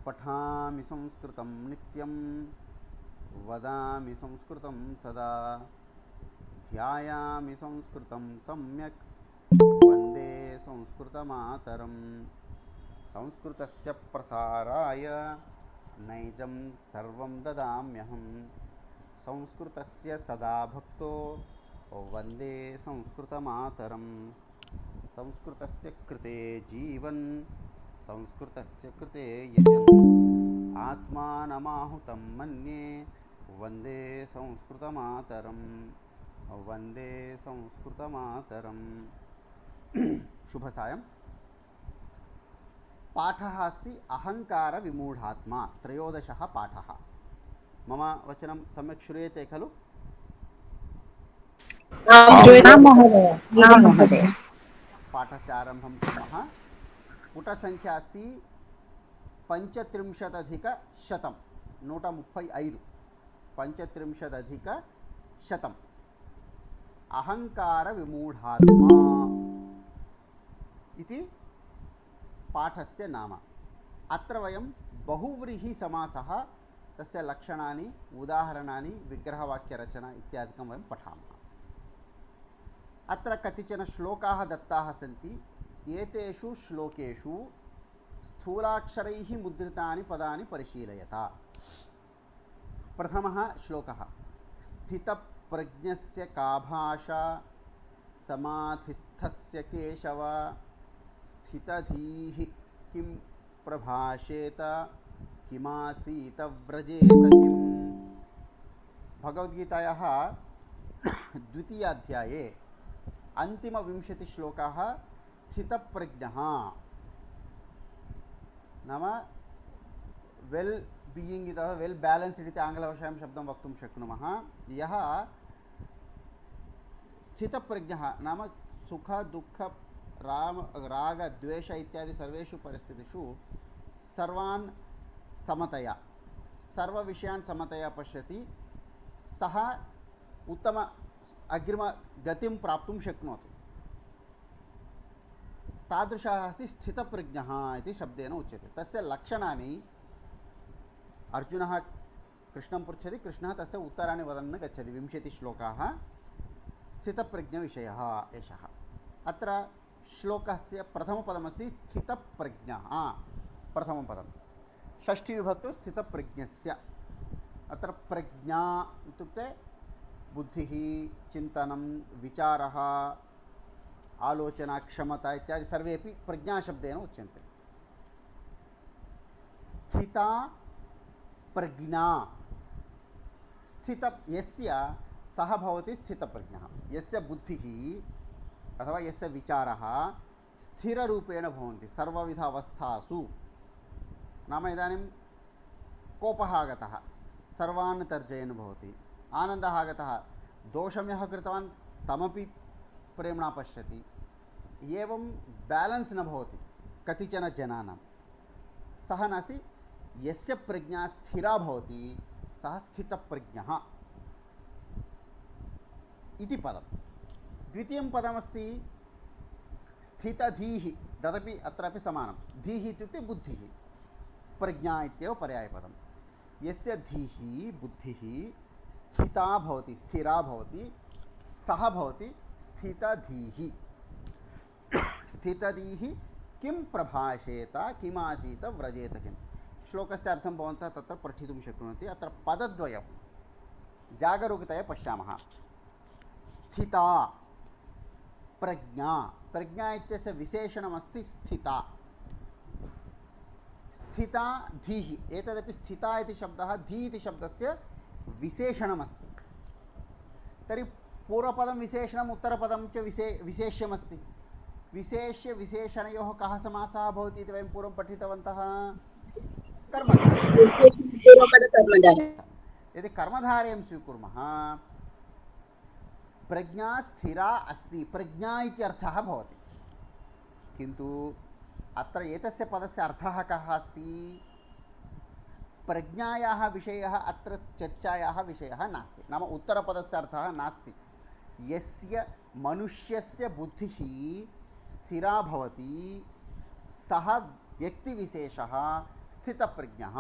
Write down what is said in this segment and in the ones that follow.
पठामि संस्कृतं नित्यं वदामि संस्कृतं सदा ध्यायामि संस्कृतं सम्यक् वन्दे संस्कृतमातरम् संस्कृतस्य प्रसाराय नैजं सर्वं ददाम्यहम् संस्कृतस्य सदा भक्तो वन्दे संस्कृतमातरम् संस्कृतस्य कृते जीवन् संस्कृतस्य कृते यजन् आत्मानमाहुतं मन्ये वन्दे संस्कृतमातरम् वन्दे संस्कृतमातरम् शुभसायं। पाठः अस्ति अहंकार विमूढात्मा। त्रयोदशः पाठः। मम वचनं सम्यक् श्रूयते खलु? महोदय। पाठस्य आरम्भं कुर्मः। पुटसङ्ख्या अस्ति 35,100 135 35,100 अहंकार विमूढात्मा इति पाठस्य नाम। अत्र वयं बहुव्रीहि समासः, तस्य लक्षणानि, उदाहरणानि, विग्रहवाक्यरचना इत्यादिकं वयं पठामः। अत्र कतिचन श्लोकाः दत्ताः सन्ति। एतेषु श्लोकेषु स्थूलाक्षरैः मुद्रितानि पदानि परिशीलयता। प्रथमः श्लोकः। स्थितप्रज्ञस्य का भाषा समाधिस्थस्य केशव स्थितधीः किं प्रभाषेत किमासीत व्रजेत किम्। भगवद्गीतायाः द्वितीयाध्याये अन्तिमविंशतिश्लोकाः स्थितप्रज्ञः नाम वेल् बीयिङ्ग् इति वेल् बेलेन्स्ड् इति आङ्ग्लभाषायां शब्दं वक्तुं शक्नुमः। यः स्थितप्रज्ञः नाम सुख दुःख राग द्वेष इत्यादि सर्वेषु परिस्थितिषु सर्वान् समतया, सर्वविषयान् समतया पश्यति, सः उत्तम अग्रिमगतिं प्राप्तुं शक्नोति। तादृशः अस्ति स्थितप्रज्ञः इति शब्देन उच्यते। तस्य लक्षणानि अर्जुनः कृष्णं पृच्छति, कृष्णः तस्य उत्तराणि वदन् गच्छति। 20 श्लोकाः स्थितप्रज्ञविषयः एषः। अत्र श्लोकस्य प्रथमपदमस्ति स्थितप्रज्ञः। प्रथमं पदं षष्ठीविभक्तौ स्थितप्रज्ञस्य। अत्र प्रज्ञा इत्युक्ते बुद्धिः, चिन्तनं, विचारः, आलोचना, क्षमता इत्यादि सर्वेपि प्रज्ञाशब्देन उच्यन्ते। स्थिता प्रज्ञा, स्थित यस्य सः भवति स्थितप्रज्ञः। यस्य बुद्धिः अथवा यस्य विचारः स्थिररूपेण भवन्ति सर्वविध अवस्थासु। नाम इदानीं कोपः आगतः, सर्वान् तर्जयन् भवति। आनन्दः आगतः, दोषं यः कृतवान् तमपि प्रेम्णा पश्यति। एवं बेलेन्स् न भवति कतिचन जनानां। सः नास्ति, यस्य प्रज्ञा स्थिरा भवति सः स्थितप्रज्ञः इति पदम्। द्वितीयं पदमस्ति स्थितधीः। तदपि अत्रापि समानं। धीः इत्युक्ते बुद्धिः, प्रज्ञा इत्येव पर्यायपदं। यस्य धीः बुद्धिः स्थिता भवति, स्थिरा भवति, सः भवति स्थितधीः। स्थितधीः किं प्रभाषेत किमासीत व्रजेत किम्। श्लोकस्य अर्थं भवन्तः तत्र पठितुं शक्नुवन्ति। अत्र पदद्वयं जागरूकतया पश्यामः। स्थिता प्रज्ञा, प्रज्ञा इत्यस्य विशेषणमस्ति स्थिता। स्थिता धीः, एतदपि स्थिता इति शब्दः धी इति शब्दस्य विशेषणमस्ति। तर्हि पूर्वपदं विशेषणम्, उत्तरपदं च विशेष्यमस्ति। विशेष्य विशेषणयोः कः समासः भवति इति वयं पूर्वं पठितवन्तः। कर्मधारय। यदि कर्मधारयं स्वीकुर्मः, प्रज्ञा स्थिरा अस्ति, प्रज्ञा इत्यर्थः भवति। किन्तु अत्र एतस्य पदस्य अर्थः कः अस्ति? प्रज्ञायाः विषयः अत्र चर्चायाः विषयः नास्ति। नाम उत्तरपदस्य अर्थः नास्ति। यस्य मनुष्यस्य बुद्धिः स्थिरा भवति, सः వ్యక్తివిశేషः స్థితప్రజ్ఞः.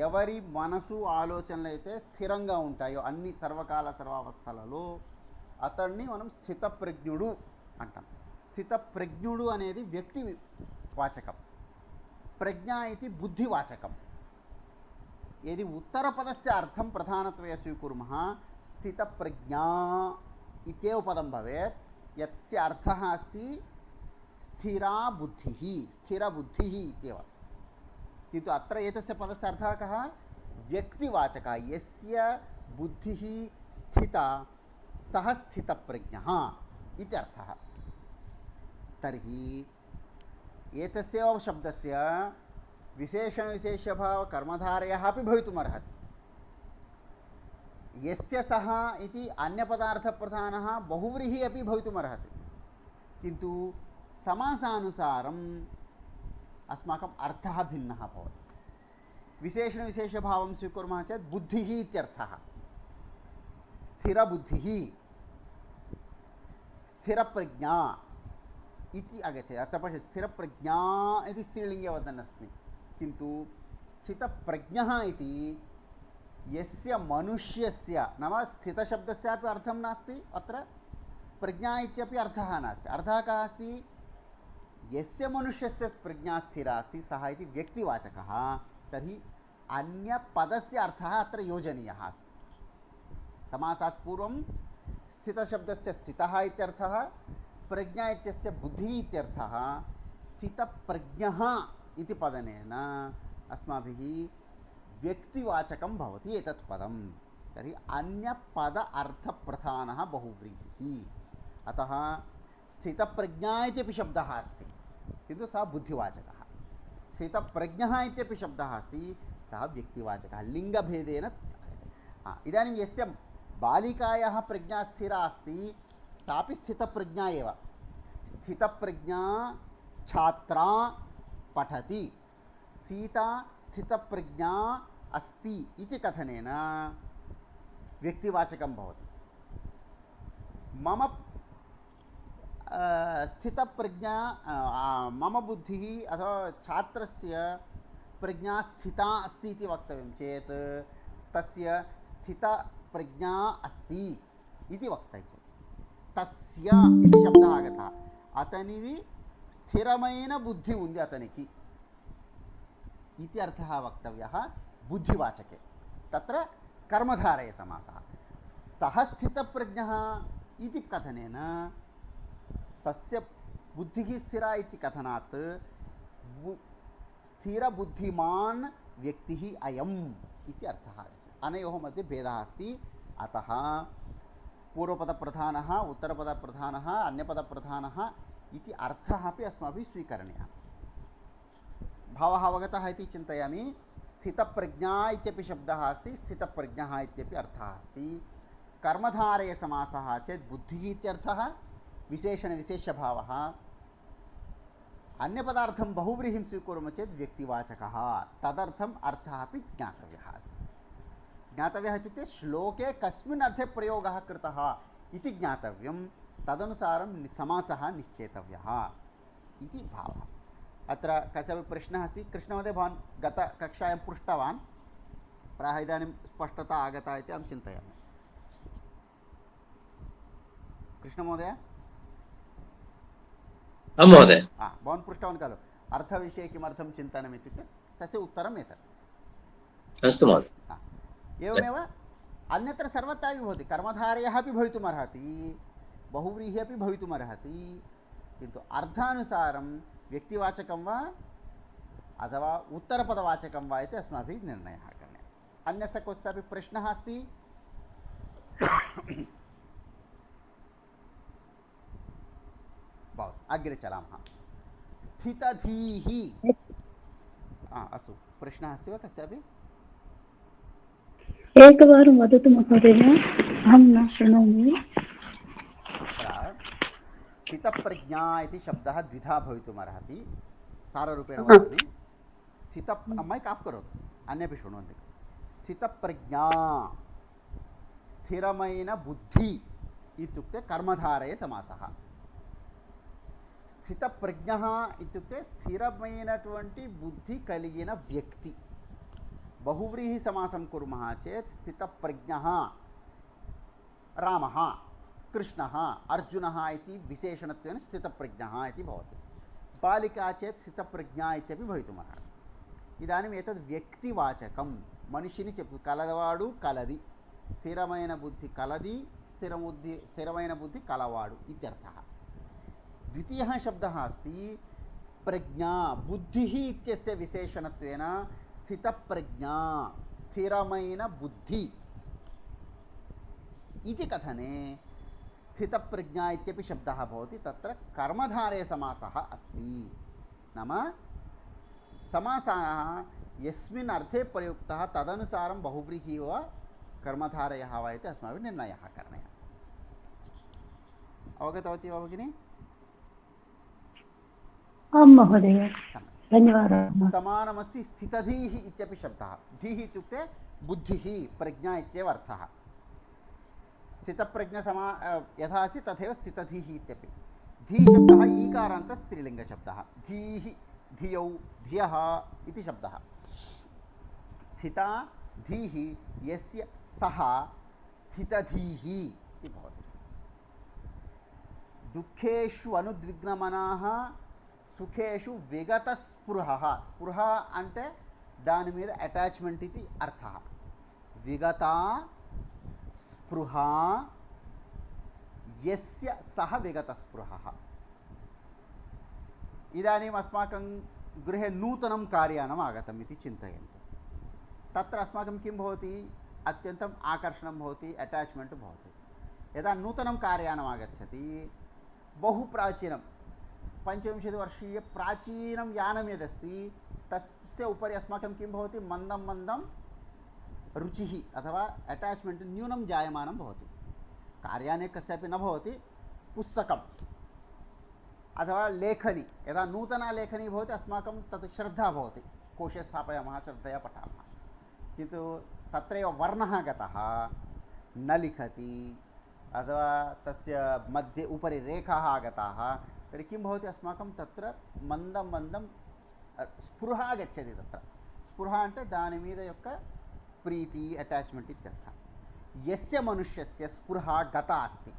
ఎవరి మనసు ఆలోచనలు అయితే స్థిరంగా ఉంటాయో అన్ని సర్వకాల సర్వావస్థలలో అతన్ని మనం స్థితప్రజ్ఞుడు అంటాం. స్థితప్రజ్ఞుడు అనేది వ్యక్తి వాచకం, ప్రజ్ఞ ఇది బుద్ధివాచకం. यदि उत्तरपदस्य अर्थं प्रधानत्वेन स्वीकुर्मः स्थितप्रज्ञा इत्येव पदं भवेत्, यस्य अर्थः अस्ति स्थिरा बुद्धिः, स्थिरबुद्धिः इत्येव. किन्तु अत्र एतस्य पदस्य अर्थः कः? व्यक्तिवाचकः. यस्य बुद्धिः स्थिता सः स्थितप्रज्ञः इति अर्थः. तर्हि एतस्यैव शब्दस्य विशेषणविशेषभाव कर्मधारयः अपि भवितुमर्हति. यस्य सः इति अन्यपदार्थप्रधानः बहुव्रीहि अपि भवितुमर्हति. किन्तु समासानुसारम् अस्माकम् अर्थः भिन्नः भवति. विशेषणविशेषभावं स्वीकुर्मः चेत् बुद्धिः इत्यर्थः, स्थिरबुद्धिः, स्थिरप्रज्ञा इति आगच्छति. अत्र पश्य, स्थिरप्रज्ञा इति स्त्रीलिङ्गे वदन्नस्मि. किन्तु स्थितप्रज्ञः इति यस्य मनुष्यस्य, नाम स्थितशब्दस्यापि अर्थं नास्ति, अत्र प्रज्ञा इत्यपि अर्थः नास्ति. अर्थः कः अस्ति? यस्य मनुष्यस्य प्रज्ञा स्थिरा अस्ति सः इति व्यक्तिवाचकः. तर्हि अन्यपदस्य अर्थः अत्र योजनीयः अस्ति. समासात् पूर्वं स्थितशब्दस्य स्थितः इत्यर्थः, प्रज्ञा इत्यस्य बुद्धिः इत्यर्थः. स्थितप्रज्ञः इति पदनेन अस्माभिः व्यक्तिवाचकं भवति एतत् पदं. तर्हि अन्यपद अर्थप्रधानः बहुव्रीहिः. अतः स्थितप्रज्ञा इत्यपि शब्दः अस्ति, किन्तु सः बुद्धिवाचकः. स्थितप्रज्ञः इत्यपि शब्दः अस्ति, सः व्यक्तिवाचकः. लिङ्गभेदेन. इदानीं यस्य बालिकायाः प्रज्ञा स्थिरा अस्ति सापि स्थितप्रज्ञा एव. स्थितप्रज्ञा छात्रा पठति, सीता स्थितप्रज्ञा अस्ति इति कथनेन व्यक्तिवाचकं भवति. मम स्थितप्रज्ञा, मम बुद्धिः अथवा छात्रस्य प्रज्ञा स्थिता अस्ति इति वक्तव्यं चेत् तस्य स्थितप्रज्ञा अस्ति इति वक्तव्यं. तस्य इति शब्दः आगतः. अतनिది స్థిరమైన బుద్ధి ఉంది అతనికి इति अर्थः वक्तव्यः बुद्धिवाचके. तत्र कर्मधारये समासः. सः स्थितप्रज्ञः इति कथनेन सस्य बुद्धिः स्थिरा इति कथनात् स्थिरबुद्धिमान् व्यक्तिः अयम् इति अर्थः आगच्छति. अनयोः मध्ये भेदः अस्ति. अतः पूर्वपदप्रधानः, उत्तरपदप्रधानः, अन्यपदप्रधानः इति अर्थः अपि अस्माभिः स्वीकरणीयः. भावः अवगतः इति चिन्तयामि. स्थितप्रज्ञा इत्यपि शब्दः अस्ति, स्थितप्रज्ञः इत्यपि अर्थः अस्ति. कर्मधारये समासः चेत् बुद्धिः इत्यर्थः, विशेषणविशेषभावः. अन्यपदार्थं बहुव्रीहिं स्वीकुर्मः चेत् व्यक्तिवाचकः. तदर्थम् अर्थः अपि ज्ञातव्यः अस्ति. ज्ञातव्यः इत्युक्ते श्लोके कस्मिन् अर्थे प्रयोगः कृतः इति ज्ञातव्यं. तदनुसारं समासः निश्चेतव्यः इति भावः. अत्र कस्यापि प्रश्नः अस्ति? कृष्णमहोदय, भवान् गतकक्षायां पृष्टवान्, प्रायः इदानीं स्पष्टता आगता इति अहं चिन्तयामि. कृष्णमहोदय? आं महोदय. भवान् पृष्टवान् खलु अर्थविषये किमर्थं चिन्तनम् इत्युक्ते तस्य उत्तरम् एतत्. अस्तु महोदय. एवमेव अन्यत्र सर्वत्रापि भवति. कर्मधारयः अपि भवितुमर्हति, बहुव्रीहि अपि भवितुमर्हति. किन्तु अर्थानुसारं व्यक्तिवाचकं वा अथवा उत्तरपदवाचकं वा इति अस्माभिः निर्णयः करणीयः. अन्यस्य कस्यापि प्रश्नः अस्ति? भवतु, अग्रे चलामः. स्थितधीः. अस्तु, प्रश्नः अस्ति वा कस्यापि? एकवारं वदतु महोदय, अहं न शृणोमि. स्थितप्रज्ञा इति शब्दः द्विधा भवितुमर्हति. साररूपेण वदामि. मैक् आफ् करोतु, अन्येपि शृण्वन्ति. स्थितप्रज्ञा, स्थिरमैन बुद्धि इत्युक्ते कर्मधारये समासः. స్థితప్రజ్ఞः ఇత్యుక్తే స్థిరమైనటువంటి బుద్ధి కలిగిన వ్యక్తి. బహువ్రీహి సమాసం కుర్మः చేత్ స్థితప్రజ్ఞः రామः कृष्णः अर्जुनः इति विशेषणत्वेन स्थितप्रज्ञः इति भवति. बालिका चेत् स्थितप्रज्ञा इत्यपि भवितुमर्हति. इदानीम् एतद् व्यक्तिवाचकं मनिषिनि చెప్పు కలవాడు కలది స్థిరమైన బుద్ధి కలది స్థిరమైన బుద్ధి కలవాడు इत्यर्थः. द्वितीयः शब्दः अस्ति प्रज्ञा बुद्धिः इत्यस्य विशेषणत्वेन स्थितप्रज्ञा स्थिरమైన बुद्धि इति कथने स्थितप्रज्ञा इत्यपि शब्दः भवति. तत्र कर्मधारय समासः अस्ति. नाम समासः यस्मिन् अर्थे प्रयुक्तः तदनुसारं बहुव्रीहि वा कर्मधारयः वा इति अस्माभिः निर्णयः करणीयः. अवगतवती वा भगिनी? आं महोदय, धन्यवादः. समानमस्ति स्थितधीः इत्यपि शब्दः. धीः इत्युक्ते बुद्धिः प्रज्ञा इत्येव अर्थः. स्थितप्रज्ञ यथा अस्ति तथैव स्थितधीः इत्यपि. धी शब्दः ईकारान्त स्त्रीलिङ्गशब्दः. धीः धियौ धियः इति शब्दः. स्थिता धीः यस्य सः स्थितधीः इति भवति. दुःखेषु अनुद्विग्नमनाः सुखेषु विगतस्पृहः. स्पृह అంటే దాని మీద అటాచ్మెంట్ ఇది అర్థः. విగత स्पृह यस्य सः विगतस्पृहः. इदानीम् अस्माकं गृहे नूतनं कार्यानम् आगतम् इति चिन्तयन्तु. तत्र अस्माकं किं भवति? अत्यन्तम् आकर्षणं भवति, अटाच्मेण्ट् भवति. यदा नूतनं कार्यानम् आगच्छति, बहु प्राचीनं 25-वर्षीय प्राचीनं यानं यदस्ति तस्य उपरि अस्माकं किं भवति? मन्दं मन्दं रुचिः अथवा अटाच्मेण्ट् न्यूनं जायमानं भवति. कार्याने कस्यापि न भवति. पुस्तकम् अथवा लेखनी, यदा नूतना लेखनी भवति अस्माकं तत् श्रद्धा भवति. कोशे स्थापयामः, श्रद्धया पठामः. किन्तु तत्रैव वर्णः गतः, न लिखति अथवा तस्य मध्ये उपरि रेखाः आगताः, तर्हि किं भवति? अस्माकं तत्र मन्दं मन्दं स्पृहा गच्छति. तत्र स्पृहा అంటే దాని మీద యొక్క ప్రీతి అటాచ్మెంట్ ఇత్యర్థ. యస్య మనుష్యస్య స్పృహ గత అస్తి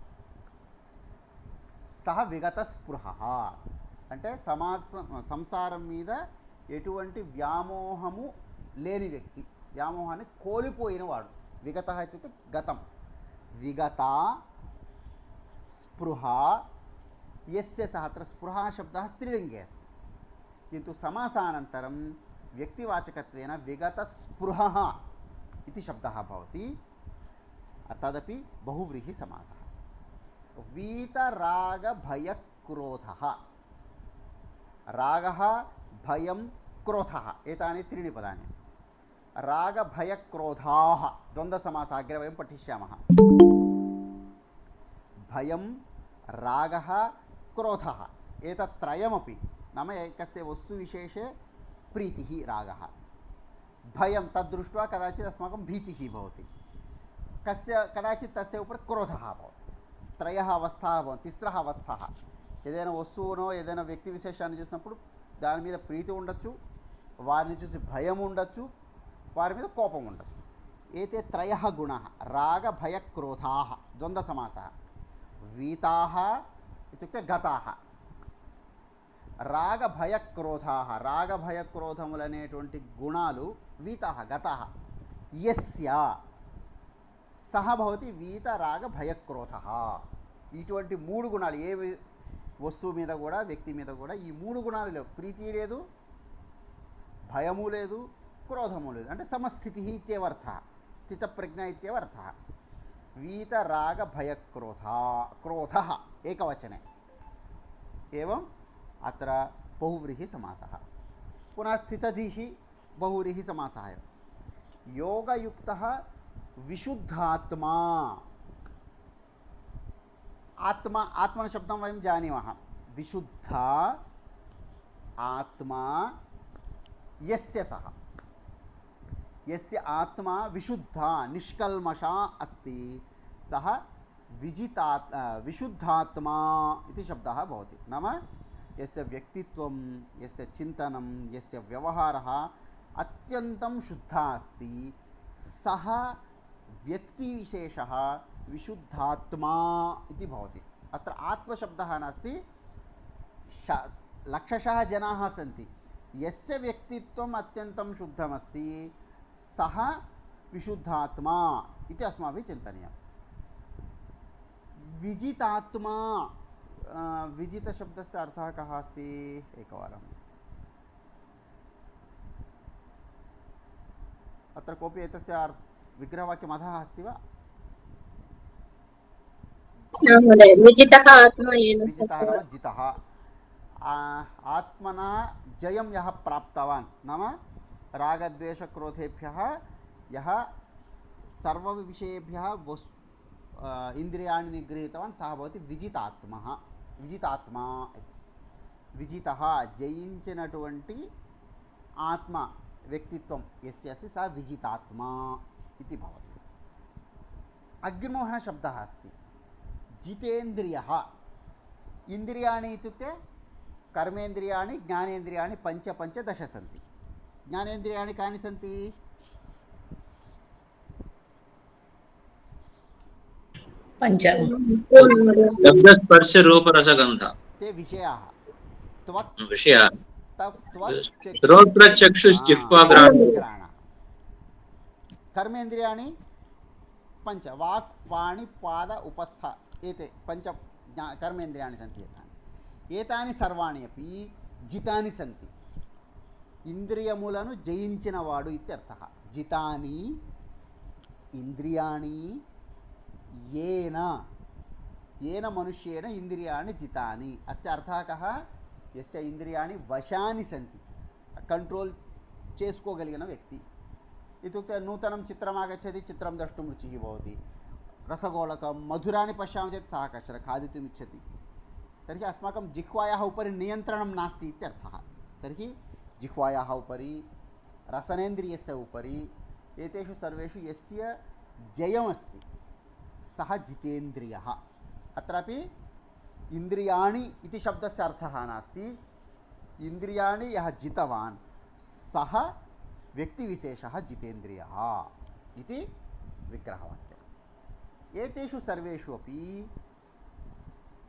సహ విగత స్పృహ అంటే సంసారం మీద ఎటువంటి వ్యామోహము లేని వ్యక్తి, వ్యామోహాన్ని కోల్పోయిన వాడు. విగత ఇత్యుక్తే గతం. విగత స్పృహ यस्य सः. अत्र स्पृहा शब्दः स्त्रीलिङ्गे अस्ति, किन्तु समासानन्तरं व्यक्तिवाचकत्वेन विगतस्पृहः इति शब्दः भवति. तदपि बहुव्रीहि समासः. वीतरागभयक्रोधः. रागः भयं क्रोधः एतानि त्रीणि पदानि. रागभयक्रोधाः द्वन्द्वसमासः अग्रे वयं पठिष्यामः. भयं रागः क्रोधः एतत्त्रयमपि नाम एकस्य वस्तुविशेषे प्रीतिः रागः. भयं तद्दृष्ट्वा कदाचित् अस्माकं भीतिः भवति, कदाचित् तस्य उपरि क्रोधः भवति. त्रयः अवस्थाः भवन्ति, तिस्रः अवस्थाः. ఏదైనా వస్తువునో ఏదైనా వ్యక్తి విశేషాన్ని చూసినప్పుడు దాని మీద ప్రీతి ఉండొచ్చు, వారిని చూసి భయం ఉండొచ్చు, వారి మీద కోపం ఉండొచ్చు. ఏతే త్రయः గుణः రాగభయక్రోధాः ద్వంద్వసమాసः. వీతాः ఇత్యుక్తే గతాः. రాగభయక్రోధాः రాగభయక్రోధములనేటువంటి గుణాలు వీతాः గతాः. యస్య సహ భవతి వీతరాగభయక్రోధः. ఇటువంటి మూడు గుణాలు ఏ వస్తువు మీద కూడా వ్యక్తి మీద కూడా ఈ మూడు గుణాలు లేవు. ప్రీతి లేదు, భయము లేదు, క్రోధము లేదు. అంటే సమస్థితి ఇత్యేవర్థ, స్థితప్రజ్ఞ ఇత్యేవర్థ. वीतरागभयक्रोधः एकवचने. एवम् अत्र बहुव्रीहि समासः. पुनः स्थितधीः बहुव्रीहि समासः एव. योगयुक्तः विशुद्धात्मा. आत्मा आत्मशब्दं वयं जानीमः. विशुद्ध आत्मा यस्य सः, यस्य आत्मा विशुद्धा निष्कल्मषा अस्ति सः विशुद्धात्मा इति शब्दः भवति. नाम यस्य व्यक्तित्वं यस्य चिन्तनं यस्य व्यवहारः अत्यन्तं शुद्धः अस्ति सः व्यक्तिविशेषः विशुद्धात्मा इति भवति। अत्र आत्मशब्दः नास्ति, लक्षशः जनाः सन्ति, यस्य व्यक्तित्वम् अत्यन्तं शुद्धमस्ति सः विशुद्धात्मा इति अस्माभिः चिन्तनीयं। विजितात्मा, विजितशब्दस्य अर्थः कः अस्ति? एकवारम् अत्र कोऽपि एतस्य विग्रहवाक्यम् अधः अस्ति वा? विजितः आत्मा येन विजितः नाम जितः, आत्मना जयं यः प्राप्तवान् नाम रागद्वेषक्रोधेभ्यः यः सर्वविषयेभ्यः इन्द्रियाणि निगृहीतवान् सः भवति विजितात्मा इति। विजितः जयिంచినటువంటి आत्म व्यक्तित्वं यस्य अस्ति सः विजितात्मा इति भवति। अग्रिमः शब्दः अस्ति जितेन्द्रियः। इन्द्रियाणि इत्युक्ते कर्मेन्द्रियाणि ज्ञानेन्द्रियाणि पञ्चदश सन्ति। ज्ञानेन्द्रियाणि कानि सन्ति? पञ्च शब्दस्पर्श रूपरसगन्ध ते विषयाः। त्वक् विषयाः श्रोत्रचक्षुश्जिह्वाग्राणः। कर्मेन्द्रियाणि पञ्च, वाक् पाणि पाद उपस्थ, एते पञ्च कर्मेन्द्रियाणि सन्ति। एतानि सर्वाणि अपि जितानि सन्ति। ఇంద్రియములను జయించినవాడు ఇత్యర్థः। జితాని ఇంద్రియాణి येन मनुष्येण इंद्रियाणि जितानि। अस्य अर्थः कः? यस्य इंद्रियाणि वशानि सन्ति, कंट्रोल चेस्कोगलिगिन व्यक्ति। इत्युक्ते नूतनं चित्रम् आगच्छति, चित्रं द्रष्टुं रुचिः भवति, रसगोलकं मधुराणि पश्यामः चेत् सः कश्चन खादितुम् इच्छति। तर्हि अस्माकं जिह्वायाः उपरि नियन्त्रणं नास्ति इत्यर्थः। तर्हि जिह्वायाः उपरि, रसनेन्द्रियस्य उपरि, एतेषु सर्वेषु यस्य जयमस्ति सः जितेन्द्रियः। अत्रापि इंद्रियाणि इति शब्दस्य अर्थः नास्ति, इंद्रियाणि यः जितवान् सः व्यक्तिविशेषः जितेन्द्रियः इति विग्रहवाक्यम्। एतेषु सर्वेषु अपि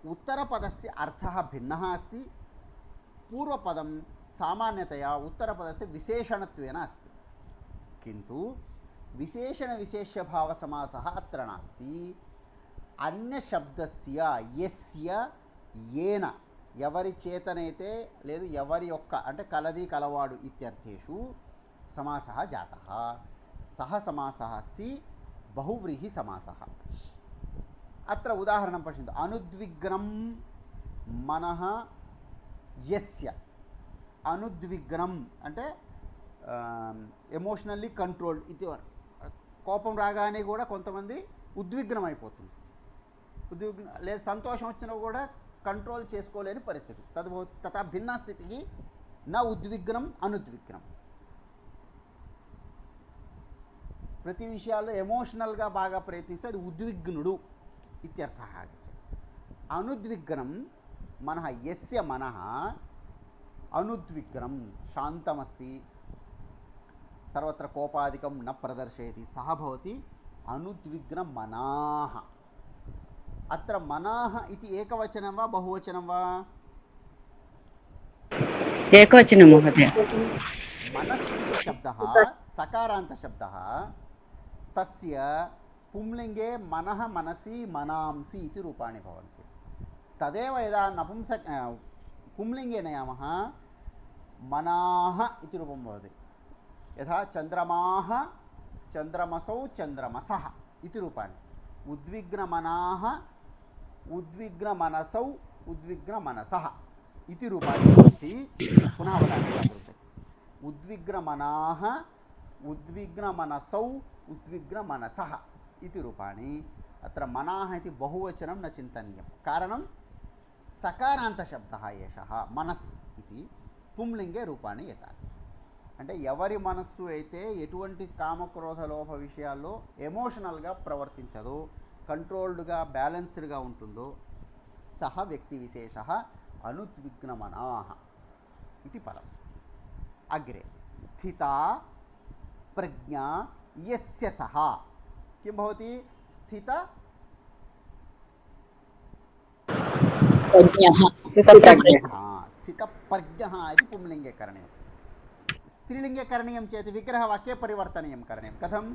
उत्तरपदस्य अर्थः भिन्नः अस्ति। पूर्वपदं सामान्यतया उत्तरपदस्य विशेषणत्वेन अस्ति, किन्तु विशेषणविशेष्यभावसमासः अत्र नास्ति। अन्यशब्दस्य यस्य येन ఎవరి చేతనైతే లేదు ఎవరి యొక్క అంటే కలది కలవాడు ఇత్యర్థేషు సమాసः జాతः। సహ సమాసः अस्ति बहुव्रीहि समासः। अत्र उदाहरणं पश्यन्तु। अनुद्विग्नं मनः यस्य, अनुद्विग्नं అంటే ఎమోషనల్లీ కంట్రోల్డ్ ఇది। కోపం రాగానే కూడా కొంతమంది ఉద్విగ్నం అయిపోతుంది, లేదా సంతోషం వచ్చినా కూడా కంట్రోల్ చేసుకోలేని పరిస్థితి। తథా భిన్న స్థితికి నా ఉద్విగ్నం అనుద్విగ్నం। ప్రతి విషయాల్లో ఎమోషనల్గా బాగా ప్రయత్నిస్తే అది ఉద్విగ్నుడు ఇత్యర్థः ఆగచ్చతి। అనుద్విగ్నం మనః యస్య మనః అనుద్విగ్నం శాంతమస్తి, सर्वत्र कोपादिकं न प्रदर्शयति, सः भवति अनुद्विग्नमनाः। अत्र मनाः इति एकवचनं वा बहुवचनं वा? एकवचनं महोदय। मनस्सिति शब्दः सकारान्तशब्दः, तस्य पुंलिङ्गे मनः मनसि मनांसि इति रूपाणि भवन्ति। तदेव यदा पुंलिङ्गे नयामः मनाः इति रूपं भवति। यथा चंद्रमाः चंद्रमसौ चंद्रमसः इति रूपाणि। उद्विग्नमनाः उद्विग्नमनसौ उद्विग्नमनसः इति रूपाणि भवन्ति। पुनः वदामि जागरूकतया। उद्विग्नमनाः उद्विग्नमनसौ उद्विग्नमनसः इति रूपाणि। अत्र मनाः इति बहुवचनं न चिन्तनीयं, कारणं सकारान्तशब्दः एषः मनस् इति। पुंलिङ्गे रूपाणि एतानि। అంటే ఎవరి మనస్సు అయితే ఎటువంటి కామక్రోధ లోభ విషయాల్లో ఎమోషనల్గా ప్రవర్తించదో, కంట్రోల్డ్గా బ్యాలెన్స్డ్గా ఉంటుందో సహ వ్యక్తి విశేష अनुद्विग्नमनाः इति पदम्। अग्रे स्थिता प्रज्ञा यस्य सः किं भवति? स्थित स्थितप्रज्ञः इति पुंलिङ्गे करणीयं। स्त्रीलिङ्गे करणीयं चेत् विग्रहवाक्ये परिवर्तनीयं करणीयं। कथं?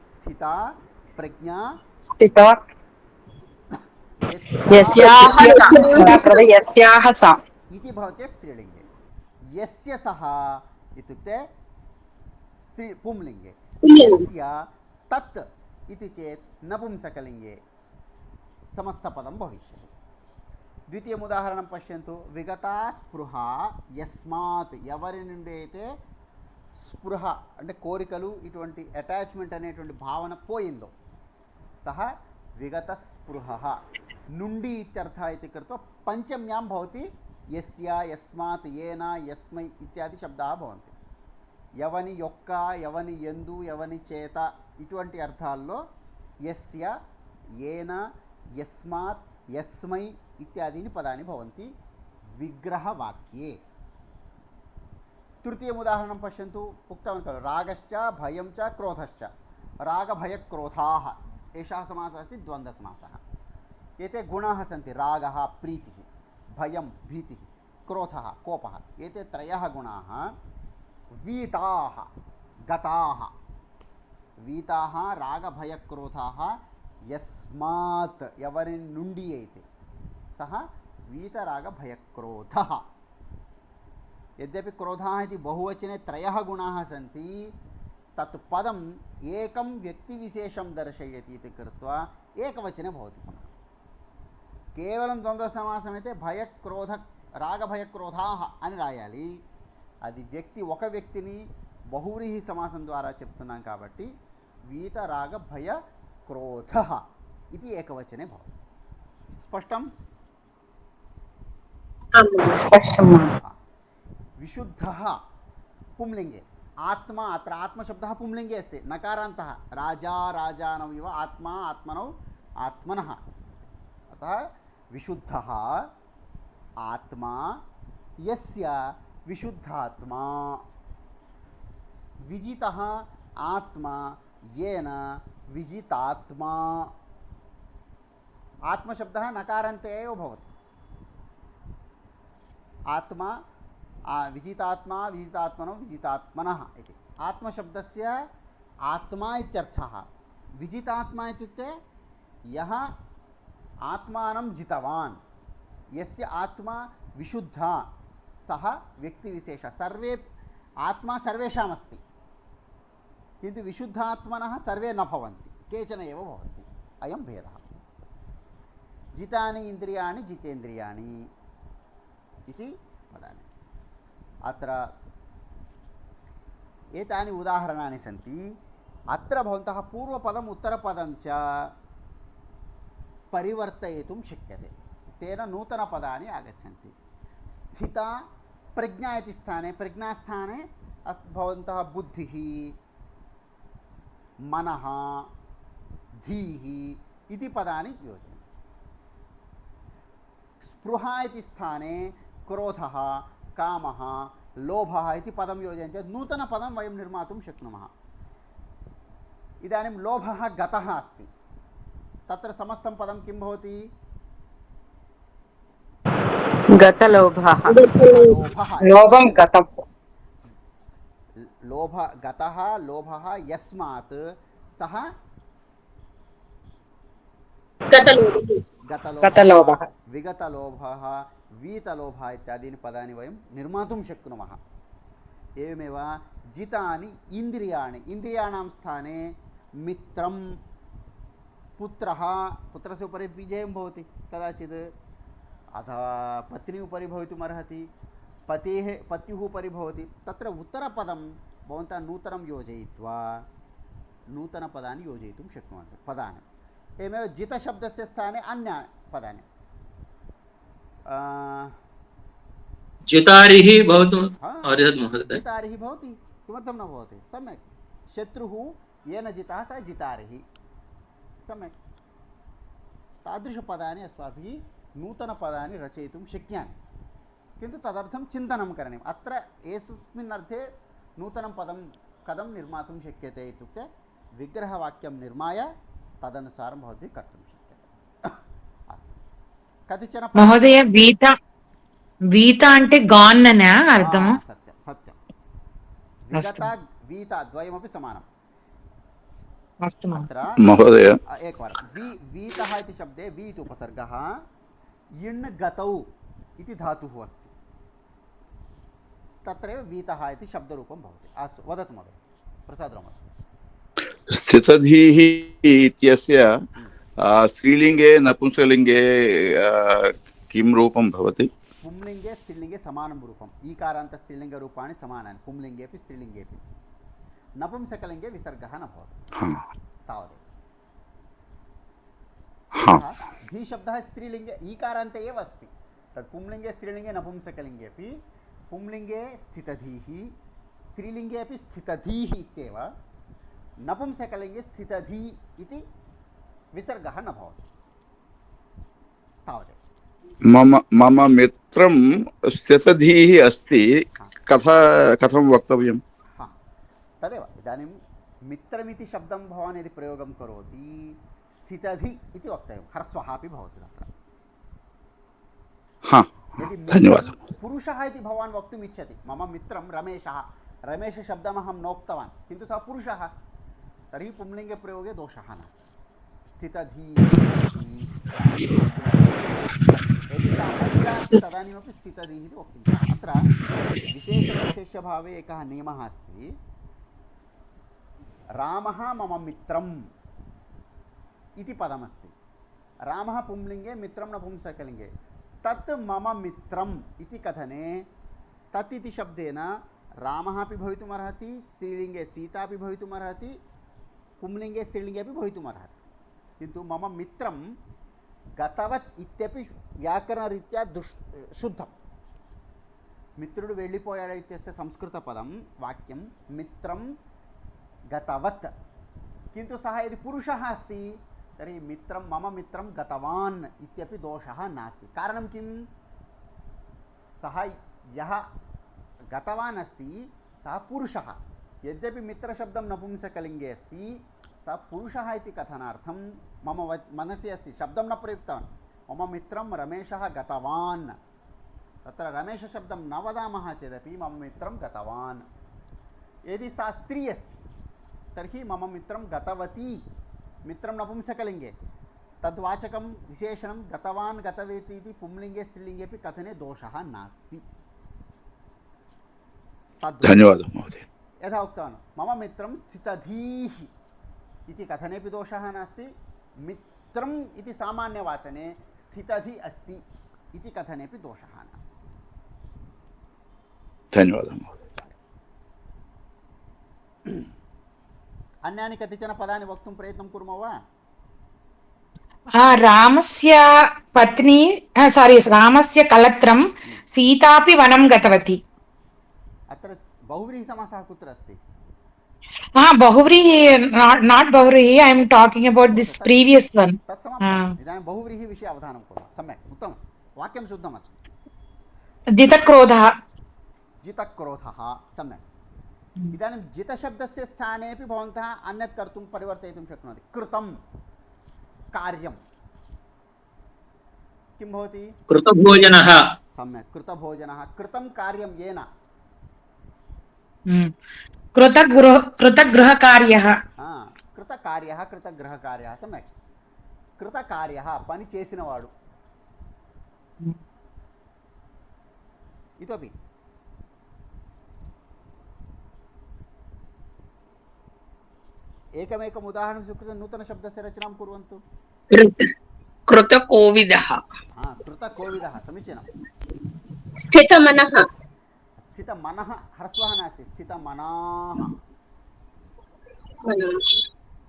स्थिता प्रज्ञा यस्याः सा इति भवति स्त्रीलिङ्गे। यस्य सः इत्युक्ते स्त्री पुंलिङ्गे। यस्य तत् इति चेत् नपुंसकलिङ्गे समस्तपदं भविष्यति। द्वितीयम् उदाहरणं पश्यन्तु। विगता स्पृहा यस्मात् ఎవరి నుండి అయితే స్పృహ అంటే కోరికలు ఇటువంటి అటాచ్మెంట్ అనేటువంటి భావన పోయిందో సహ విగత స్పృహः నుండి ఇత్యర్థः इति कृत्वा పంచమ్యాం భవతి యస్య యస్మాత్ येन యస్మై ఇత్యాది శబ్దాः భవంతి। ఎవని యొక్క ఎవని యందు ఎవని చేత ఇటువంటి అర్థాల్లో యస్య येन యస్మాత్ యస్మై ఇత్యాదీని పదాని భవంతి విగ్రహవాక్యే। तृतीयम् उदाहरणं पश्यन्तु। उक्तवान् खलु रागश्च भयं च क्रोधश्च रागभयक्रोधाः एषः समासः अस्ति द्वन्द्वसमासः। एते गुणाः सन्ति रागः प्रीतिः भयं भीतिः क्रोधः कोपः एते त्रयः गुणाः वीताः गताः। वीताः रागभयक्रोधाः यस्मात् ఎవరి నుండి అయితే सः वीतरागभयक्रोधः। यद्यपि क्रोधाः इति बहुवचने त्रयः गुणाः सन्ति तत् पदम् एकं व्यक्तिविशेषं दर्शयति इति कृत्वा एकवचने भवति पुनः। కేవలం ద్వంద్వసమాసమైతే భయక్రోధ రాగభయక్రోధాः అని రాయాలి। అది వ్యక్తి ఒక వ్యక్తిని బహువ్రీహి సమాసం ద్వారా చెప్తున్నాం కాబట్టి వీతరాగభయక్రోధः ఇది ఏకవచనే భవతి। స్పష్టం? स्पष्टं। विशुद्धः पुंलिङ्गे आत्मा। अत्र आत्मशब्दः पुंलिङ्गे अस्ति नकारान्तः। राजा राजानौ इव आत्मा आत्मनौ आत्मनः। अतः विशुद्धः आत्मा यस्य विशुद्धात्मा। विजितः आत्मा येन विजितात्मा। आत्मशब्दः नकारान्ते एव भवति। आत्मा विजितात्मा विजितात्मनो विजितात्मनः इति। आत्मशब्दस्य आत्मा इत्यर्थः। विजितात्मा इत्युक्ते यः आत्मानं जितवान् यस्य आत्मा विशुद्धा सः व्यक्तिविशेषः। सर्वे आत्मा सर्वेषामस्ति किन्तु विशुद्धात्मनः सर्वे न भवन्ति केचन एव भवन्ति। अयं भेदः। जितानि इन्द्रियाणि जितेन्द्रियाणि इति पदानि। अत्र एतानि उदाहरणानि सन्ति। अत्र भवन्तः पूर्वपदम् उत्तरपदं च परिवर्तयितुं शक्यते। तेन नूतनपदानि आगच्छन्ति। स्थिता प्रज्ञा इति स्थाने प्रज्ञास्थाने भवन्तः बुद्धिः मनः धीः इति पदानि योजयन्ति। स्पृहा इति स्थाने क्रोधः कामः लोभः इति पदं योजयन्ति चेत् नूतनपदं वयं निर्मातुं शक्नुमः। इदानीं लोभः गतः अस्ति तत्र समस्तं पदं किं भवति? गतलोभः लोभं गतं लोभ गतः लोभः यस्मात् सः गतलोभः विगतलोभः वीतलोभः इत्यादीनि पदानि वयं निर्मातुं शक्नुमः। एवमेव जितानि इन्द्रियाणि इन्द्रियाणां स्थाने मित्रं पुत्रः पुत्रस्य उपरि विजयं भवति कदाचित् अथवा पत्नी उपरि भवितुमर्हति पत्युः उपरि भवति। तत्र उत्तरपदं भवन्तः नूतनं योजयित्वा नूतनपदानि योजयितुं शक्नुवन्ति पदानि। एवमेव जितशब्दस्य स्थाने अन्यानि पदानि जितारिः भवतु अर्हति महोदय। जितारिः भवति किमर्थं न भवति? सम्यक्। शत्रुः येन जितः सः जितारिः सम्यक्। तादृशपदानि अस्माभिः नूतनपदानि रचयितुं शक्यानि। किन्तु तदर्थं चिन्तनं करणीयम् अत्र एतस्मिन् अर्थे नूतनं पदं कथं निर्मातुं शक्यते इत्युक्ते विग्रहवाक्यं निर्माय तदनुसारं भवद्भिः कर्तुं शक्यते अस्तु कतिचन महोदय वीता అంటే గాన్ అనే అర్థం सत्यं सत्यं विगता वीता द्वयमपि समानम् अस्तु अत्र महोदय एकवारं वीतः इति शब्दे वी इति उपसर्गः इण् गतौ इति धातुः अस्ति तत्रैव वीतः इति शब्दरूपं भवति अस्तु वदतु महोदय प्रसादराव महोदय स्थितधीः इत्यस्य स्त्रीलिङ्गे नपुंसकलिङ्गे किं रूपं भवति पुंलिङ्गे स्त्रीलिङ्गे समानं रूपम् ईकारान्त स्त्रीलिङ्गरूपाणि समानानि पुंलिङ्गेपि स्त्रीलिङ्गेपि नपुंसकलिङ्गे विसर्गः न भवति तावदेव धी शब्दः स्त्रीलिङ्गे ईकारान्ते एव अस्ति तत् पुंलिङ्गे स्त्रीलिङ्गे नपुंसकलिङ्गेपि पुंलिङ्गे स्थितधीः स्त्रीलिङ्गे अपि स्थितधीः इत्येव नपुंसकलिङ्गे स्थितधी इति विसर्गः न भवति तावदेव मम मित्रं स्थितधीः अस्ति कथं वक्तव्यं तदेव इदानीं मित्रमिति शब्दं भवान् यदि प्रयोगं करोति स्थितधि इति वक्तव्यं ह्रस्वः अपि भवति तत्र यदि धन्यवादः पुरुषः इति भवान् वक्तुम् इच्छति मम मित्रं रमेशः रमेशशब्दमहं नोक्तवान् किन्तु सः पुरुषः तर्हि पुंलिङ्गे प्रयोगे दोषः नास्ति स्थितधी यदि सा महिला अस्ति तदानीमपि स्थितधीः इति वक्तुं शक्यते अत्र विशेषविशेष्यभावे एकः नियमः अस्ति रामः मम मित्रम् इति पदमस्ति रामः पुंलिङ्गे मित्रं नपुंसकलिङ्गे तत् मम मित्रम् इति कथने तत् इति शब्देन रामः अपि भवितुमर्हति स्त्रीलिङ्गे सीता अपि भवितुमर्हति पुंलिङ्गे स्त्रीलिङ्गे अपि भवितुमर्हति किन्तु मम मित्रं गतवत् इत्यपि व्याकरणरीत्या शुद्धं मित्रुडु वेळ्ळिपोयाडु इत्यस्य संस्कृतपदं वाक्यं मित्रं गतवत् किन्तु सः यदि पुरुषः अस्ति तर्हि मित्रं मम मित्रं गतवान् इत्यपि दोषः नास्ति कारणं किं सः यः गतवान् अस्ति सः पुरुषः यद्यपि मित्रशब्दं नपुंसकलिङ्गे अस्ति सः पुरुषः इति कथनार्थं मम मनसि अस्ति शब्दं न प्रयुक्तवान् मम मित्रं रमेशः गतवान् तत्र रमेशशब्दं न वदामः चेदपि मम मित्रं गतवान् यदि सा स्त्री अस्ति तर्हि मम मित्रं गतवती मित्रं नपुंसकलिङ्गे तद्वाचकं विशेषणं गतवान् गतवती इति पुंलिङ्गे स्त्रीलिङ्गेपि कथने दोषः नास्ति धन्यवादः महोदय यथा उक्तवान् मम मित्रं स्थितधीः इति कथनेपि दोषः नास्ति मित्रम् इति सामान्यवाचने स्थितधि अस्ति इति कथनेपि दोषः नास्ति धन्यवादः महोदय अन्यानि कतिचन पदानि वक्तुं प्रयत्नं कुर्मः वा रामस्य पत्नी रामस्य कलत्रं सीतापि वनं गतवती अत्र बहुव्रीहि समासः कुत्र अस्ति बहुव्रीहि not बहुव्रीहि I am talking about this previous one तत् समाप्तम् इदानीं बहुव्रीहि विषये अवधानं कुर्मः सम्यक् उत्तमं वाक्यं शुद्धमस्ति जितक्रोधः सम्यक् इदानीं जितशब्दस्य स्थानेपि भवन्तः अन्यत् कर्तुं परिवर्तयितुं शक्नोति कृतं कार्यं किं भवति कृतभोजनः सम्यक् कृतभोजनः कृतं कार्यं येन कृतगृहकार्यः कृतकार्यः कृतगृहकार्यः सम्यक् कृतकार्यः పని చేసినవాడు इतोपि एकमेकम् उदाहरणं स्वीकृत्य नूतनशब्दस्य रचनां कुर्वन्तु कृतकोविदः कृतकोविदः समीचीनं स्थितमनः स्थितमनः ह्रस्वः नास्ति स्थितमनाः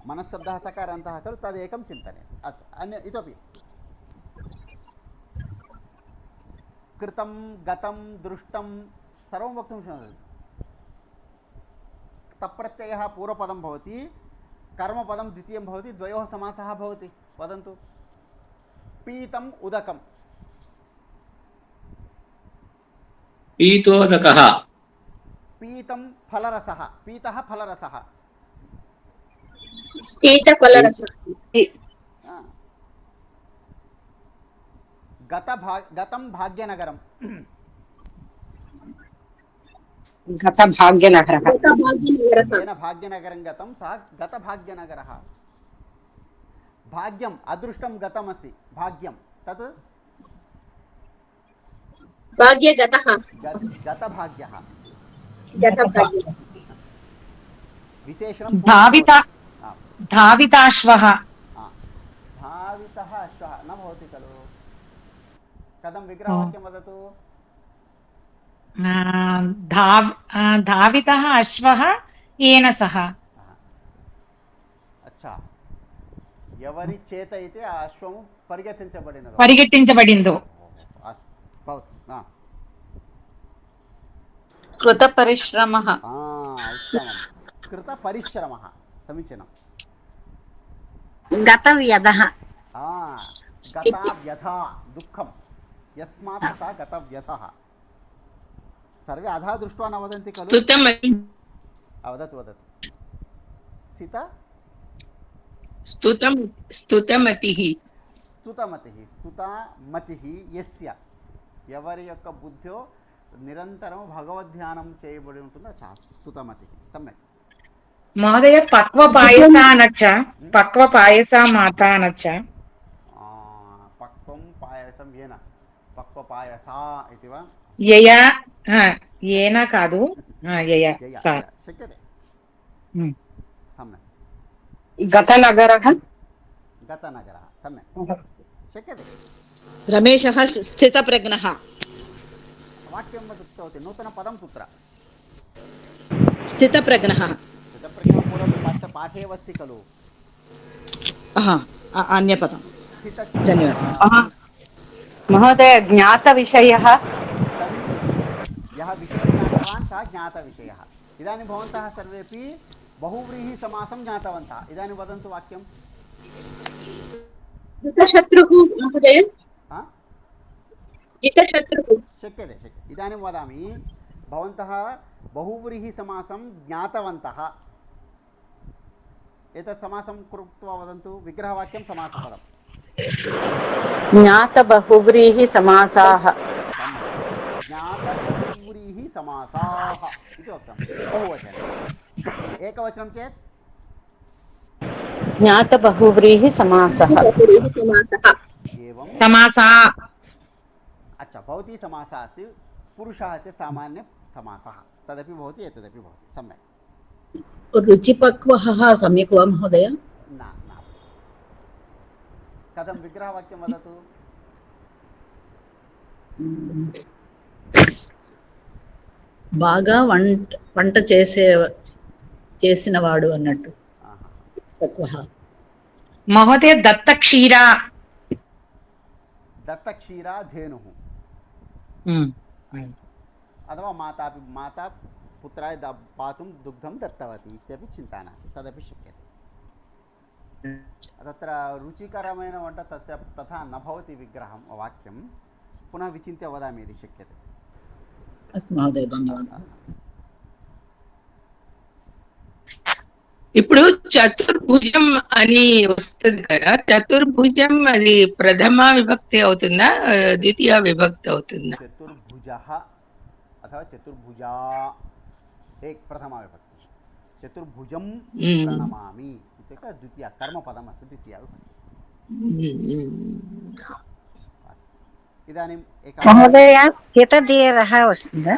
मनःशब्दः सकारान्तः खलु तदेकं चिन्तनीयम् अस्तु अन्य इतोपि कृतं गतं दृष्टं सर्वं वक्तुं शक्नोति तप्रत्ययः पूर्वपदं भवति कर्मपदं द्वितीयं भवति द्वयोः समासः भवति वदन्तु पीतम् उदकं पीतोदकः पीतं फलरसः, पीतः फलरसः, पीतफलरसः गतं भाग्यनगरं, गतभाग्यनगरः भाग्यनगरः येन भाग्यनगरं गतं सः गतभाग्यनगरः। भाग्यम् अदृष्टं गतमस्ति, भाग्यं तत् भाग्यगतः गतभाग्यः, गतभाग्यः विशेषणं धाविताश्वः धावितः अश्वः न भवति खलु। कथं विग्रहवाक्यं वदतु। धावितः अश्वः येन सह। अच्छा, ఎవరి చేత అయితే ఆ అశ్వము పరిగెత్తించబడినదో పరిగెట్టించబడిందో. అస్తు భవతు कृतपरिश्रमः उत्तमं कृतपरिश्रमः समीचीनं। गतव्यधः गताव्यथा दुःखं यस्मात् सा गतव्यथः। सर्वे अधः दृष्ट्वा न वदन्ति खलु। वदतु वदतु। स्तुतमतिः स्तुतामतिः यस्य ఎవరి యొక్క బుద్ధ్యో నిరంతరం భగవద్ధ్యానం చేయబడి ఉంటుందో స్తుతమతిः। सम्यक् महोदय पक्वपायसानच्च पक्वपायसामातानच्च पक्वं पायसं येन पक्वपायसा इति वा यया येन कादु यया सा शक्यते। सम्यक् गतनगरः सम्यक् शक्यते। रमेशः स्थितप्रज्ञः वाक्यं वदति नूतनपदं कुत्र स्थितप्रज्ञः पूर्वं पाठे एव अस्ति खलु। अन्यपदं धन्यवादः महोदय ज्ञातविषयः यः विषयं ज्ञातवान् सः ज्ञातविषयः। इदानीं भवन्तः सर्वेपि बहुव्रीहिसमासं ज्ञातवन्तः। इदानीं वदन्तु वाक्यं। जितशत्रुः महोदय जितशत्रुः शक्यते इदानीं वदामि भवन्तः बहुव्रीहिसमासं ज्ञातवन्तः। एतत् समासं कृत्वा वदन्तु विग्रहवाक्यं समासपदम्। ज्ञातबहुव्रीहिसमासाः ज्ञातबहुव्रीहिसमासाः इति उक्तं बहुवचने। एकवचनं चेत् ज्ञातबहुव्रीहिसमासः एवं समासः। अच्छा भवती समासः अस्ति, पुरुषः च सामान्यसमासः तदपि भवति एतदपि भवति। सम्यक् रुचिपक्वः सम्यक् वा महोदय। न कथं विग्रहवाक्यं वदतु। బాగా వంట చేసినవాడు అన్నట్టు పక్వః। महोदय दत्तक्षीरा धेनुः अथवा माता पुत्राय पातुं दुग्धं दत्तवती इत्यपि चिन्ता नास्ति, तदपि शक्यते। तत्र रुचिकरమైన వంట तस्य तथा न भवति विग्रहं वाक्यं पुनः विचिन्त्य वदामि यदि शक्यते। अस्तु महोदय धन्यवादः। ఇప్పుడు చతుర్భుజం అని వస్తుంది కదా, చతుర్భుజం అది ప్రథమ విభక్తి అవుతుందా ద్వితీయ విభక్తి అవుతుందా? చతుర్భుజः अथवा चतुर्भुजा एक प्रथमा विभक्ति। चतुर्भुजं प्रणमामि इत्युक्ते द्वितीया कर्मपदम् अस्ति, द्वितीया विभक्ति। इदानीम् एकः महोदय स्थितधीरः वస్తుందా?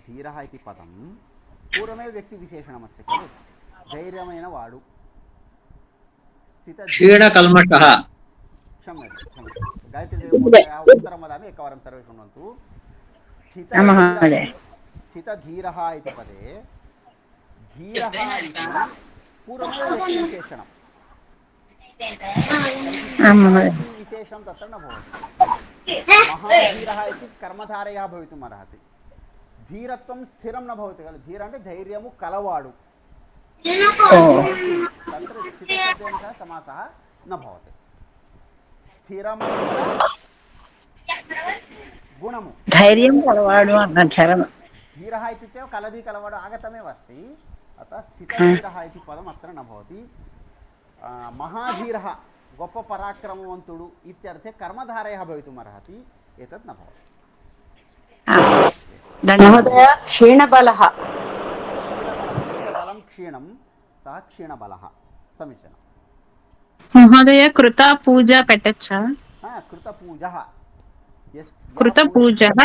धीरः इति पदं पूर्वमेव व्यक्तिविशेषणमस्ति खलु। धैर्यమైన వాడు क्षीणकल्मषः। क्षम्यतां गायत्रीदेवी महोदय उत्तरं वदामि, एकवारं सर्वे शृण्वन्तु। स्थितधीरः इति पदे धीरः इति पूर्वमेव व्यक्तिविशेषणं। विशेषं तत्र न भवति। महाधीरः इति कर्मधारयः भवितुम् अर्हति। धीरत्वं स्थिरं न भवति खलु। धीर అంటే ధైర్యము కలవాడు। तत्र स्थितशब्देन सह समासः न भवति। स्थिरమైన गुणमु धैर्यं कलवाडु अनन्तरं धीरः इत्युक्ते कलदी कलवाडु आगतमेव अस्ति अतः स्थितधीरः इति पदम् अत्र न भवति महाधीरः गोप्प पराक्रमवन्तुडु इत्यर्थे कर्मधारयः भवितुम् अर्हति एतत् न भवति महोदय क्षीणबलः क्षीणबलः यस्य बलं क्षीणं सः क्षीणबलः समीचीनं महोदय कृता पूजा పెట్టచ్చా कृतपूजः कृतपूजः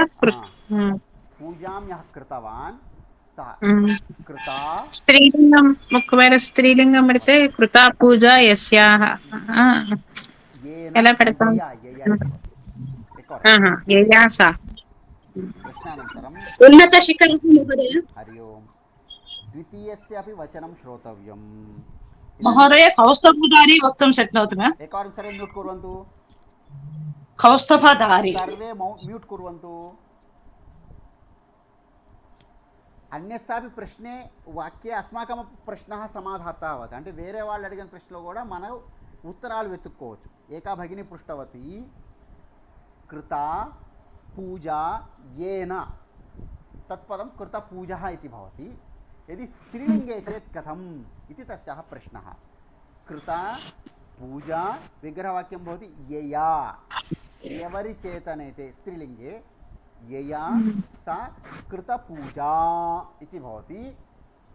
पूजां यः कृतवान् सः कृता స్త్రీలింగం ఒకవేళ స్త్రీలింగం పెడితే కృతా పూజ యస్యాహ येन ఎలా పెడతాం यया यया इति भवति एकवारं యయా సా प्रश्नानन्तरं उन्नतशिखरः महोदय हरि ओम् द्वितीयस्यापि वचनं श्रोतव्यम् महोदय कौस्तभधारी वक्तुं शक्नोति वा एकवारं सर्वे म्यूट् कुर्वन्तु कौस्तभधारी सर्वे म्यूट् कुर्वन्तु अन्यस्यापि प्रश्ने वाक्ये अस्माकमपि प्रश्नः समाधातः भवति అంటే వేరే వాళ్ళు అడిగిన ప్రశ్నలో కూడా మనం ఉత్తరాలు వెతుక్కోవచ్చు ఏకా భగిని పృష్టవతి కృత పూజా येन तत्पदं कृतपूजः इति भवति यदि स्त्रीलिङ्गे चेत् कथम् इति तस्याः प्रश्नः कृता पूजा विग्रहवाक्यं भवति यया ఎవరి చేతనైతే స్త్రీలింగే యయా సా కృతపూజా ఇది భవతి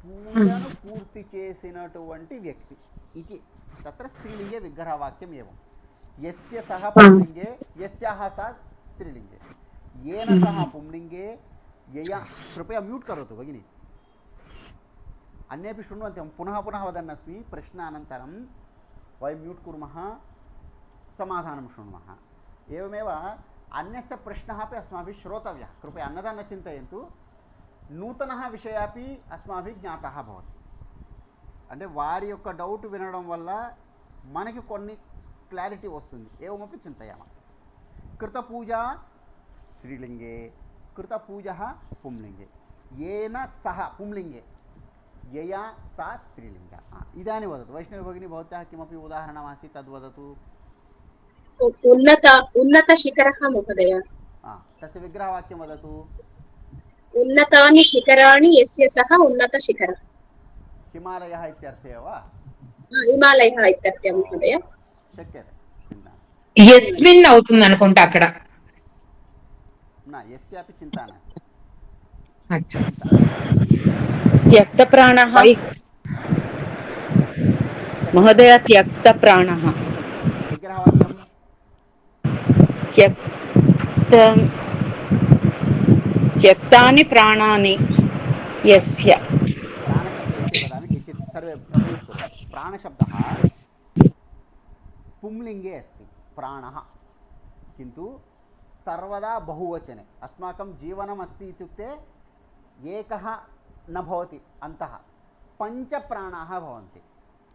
పూజను పూర్తి చేసినటువంటి వ్యక్తి ఇది తత్ర స్త్రీలింగే విగ్రహవాక్యం ఏవం యస్య సహ పుంలింగే యస్యాహ సా స్త్రీలింగే येन सह पुंलिंगे यया कृपया म्यूट् करोतु भगिनी अन्येपि शृण्वन्ति पुनः पुनः वदन्नस्मि प्रश्नानन्तरं वयं म्यूट् कुर्मः समाधानं शृण्मः एवमेव अन्यस्य प्रश्नः अपि अस्माभिः श्रोतव्यः कृपया अन्यथा न चिन्तयन्तु नूतनः विषयः अपि अस्माभिः ज्ञातः भवति అంటే వారి యొక్క డౌట్ వినడం వల్ల మనకి కొన్ని క్లారిటీ వస్తుంది ఏవమపి చింతయామ కృతపూజ स्त्रीलिंगे कृतपूजः पुंलिंगे येन सह पुंलिंगे यया सा स्त्रीलिंग इदानीं वदतु वैष्णवी भगिनी भवत्याः किमपि उदाहरणमासीत् तद् वदतु उन्नतशिखरः महोदय तस्य विग्रहवाक्यं वदतु उन्नतानि शिखराणि यस्य सः उन्नतशिखरः हिमालयः इत्यर्थे वा हिमालयः इत्यर्थे महोदय शक्यते चिन्ता యస్మిన్ అవుతుంది అనుకుంటా అక్కడ न यस्यापि चिन्ता नास्ति అచ్చా त्यक्तप्राणः महोदय त्यक्तप्राणः विग्रहवाक्यं त्यक्तानि प्राणानि यस्य प्राणशब्दविषये वदामि किञ्चित् सर्वे म्यूट् कुर्वन्तु प्राणशब्दः पुंलिङ्गे अस्ति प्राणः किन्तु सर्वदा बहुवचने अस्माकं जीवनम् अस्ति इत्युक्ते एकः न भवति अन्तः पञ्चप्राणाः भवन्ति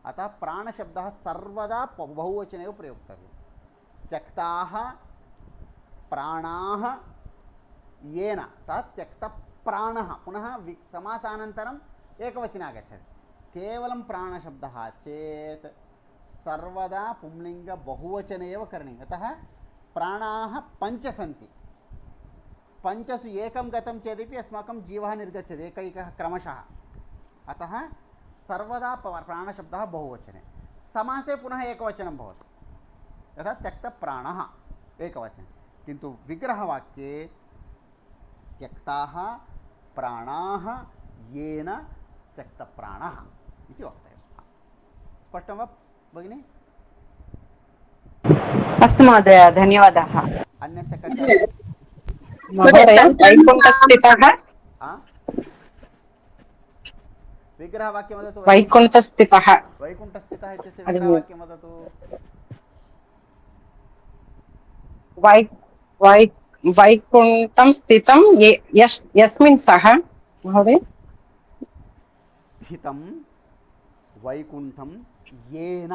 अतः प्राणशब्दः सर्वदा बहुवचने एव प्रयोक्तव्यः त्यक्ताः प्राणाः येन सः त्यक्तप्राणः पुनः समासानन्तरम् एकवचने आगच्छति केवलं प्राणशब्दः चेत् सर्वदा पुंलिङ्ग बहुवचने एव करणीयम् अतः प्राणाः पञ्च सन्ति पञ्चसु एकं गतं चेदपि अस्माकं जीवः निर्गच्छति एकैकः क्रमशः अतः सर्वदा प्राणशब्दः बहुवचने समासे पुनः एकवचनं भवति यथा त्यक्तप्राणः एकवचने किन्तु विग्रहवाक्ये त्यक्ताः प्राणाः येन त्यक्तप्राणः इति वक्तव्यं स्पष्टं वा भगिनी अस्तु महोदय धन्यवादाः अन्यस्य कस्य మహోదయ వైకుంఠస్థితః विग्रहवाक्यं वदतु వైకుంఠస్థితః वैकुण्ठस्थितः इत्यस्य विग्रहवाक्यं वदतु వైకుంఠం స్థితం యస్మిన్ సహ మహోదయ स्थितं वैकुण्ठं येन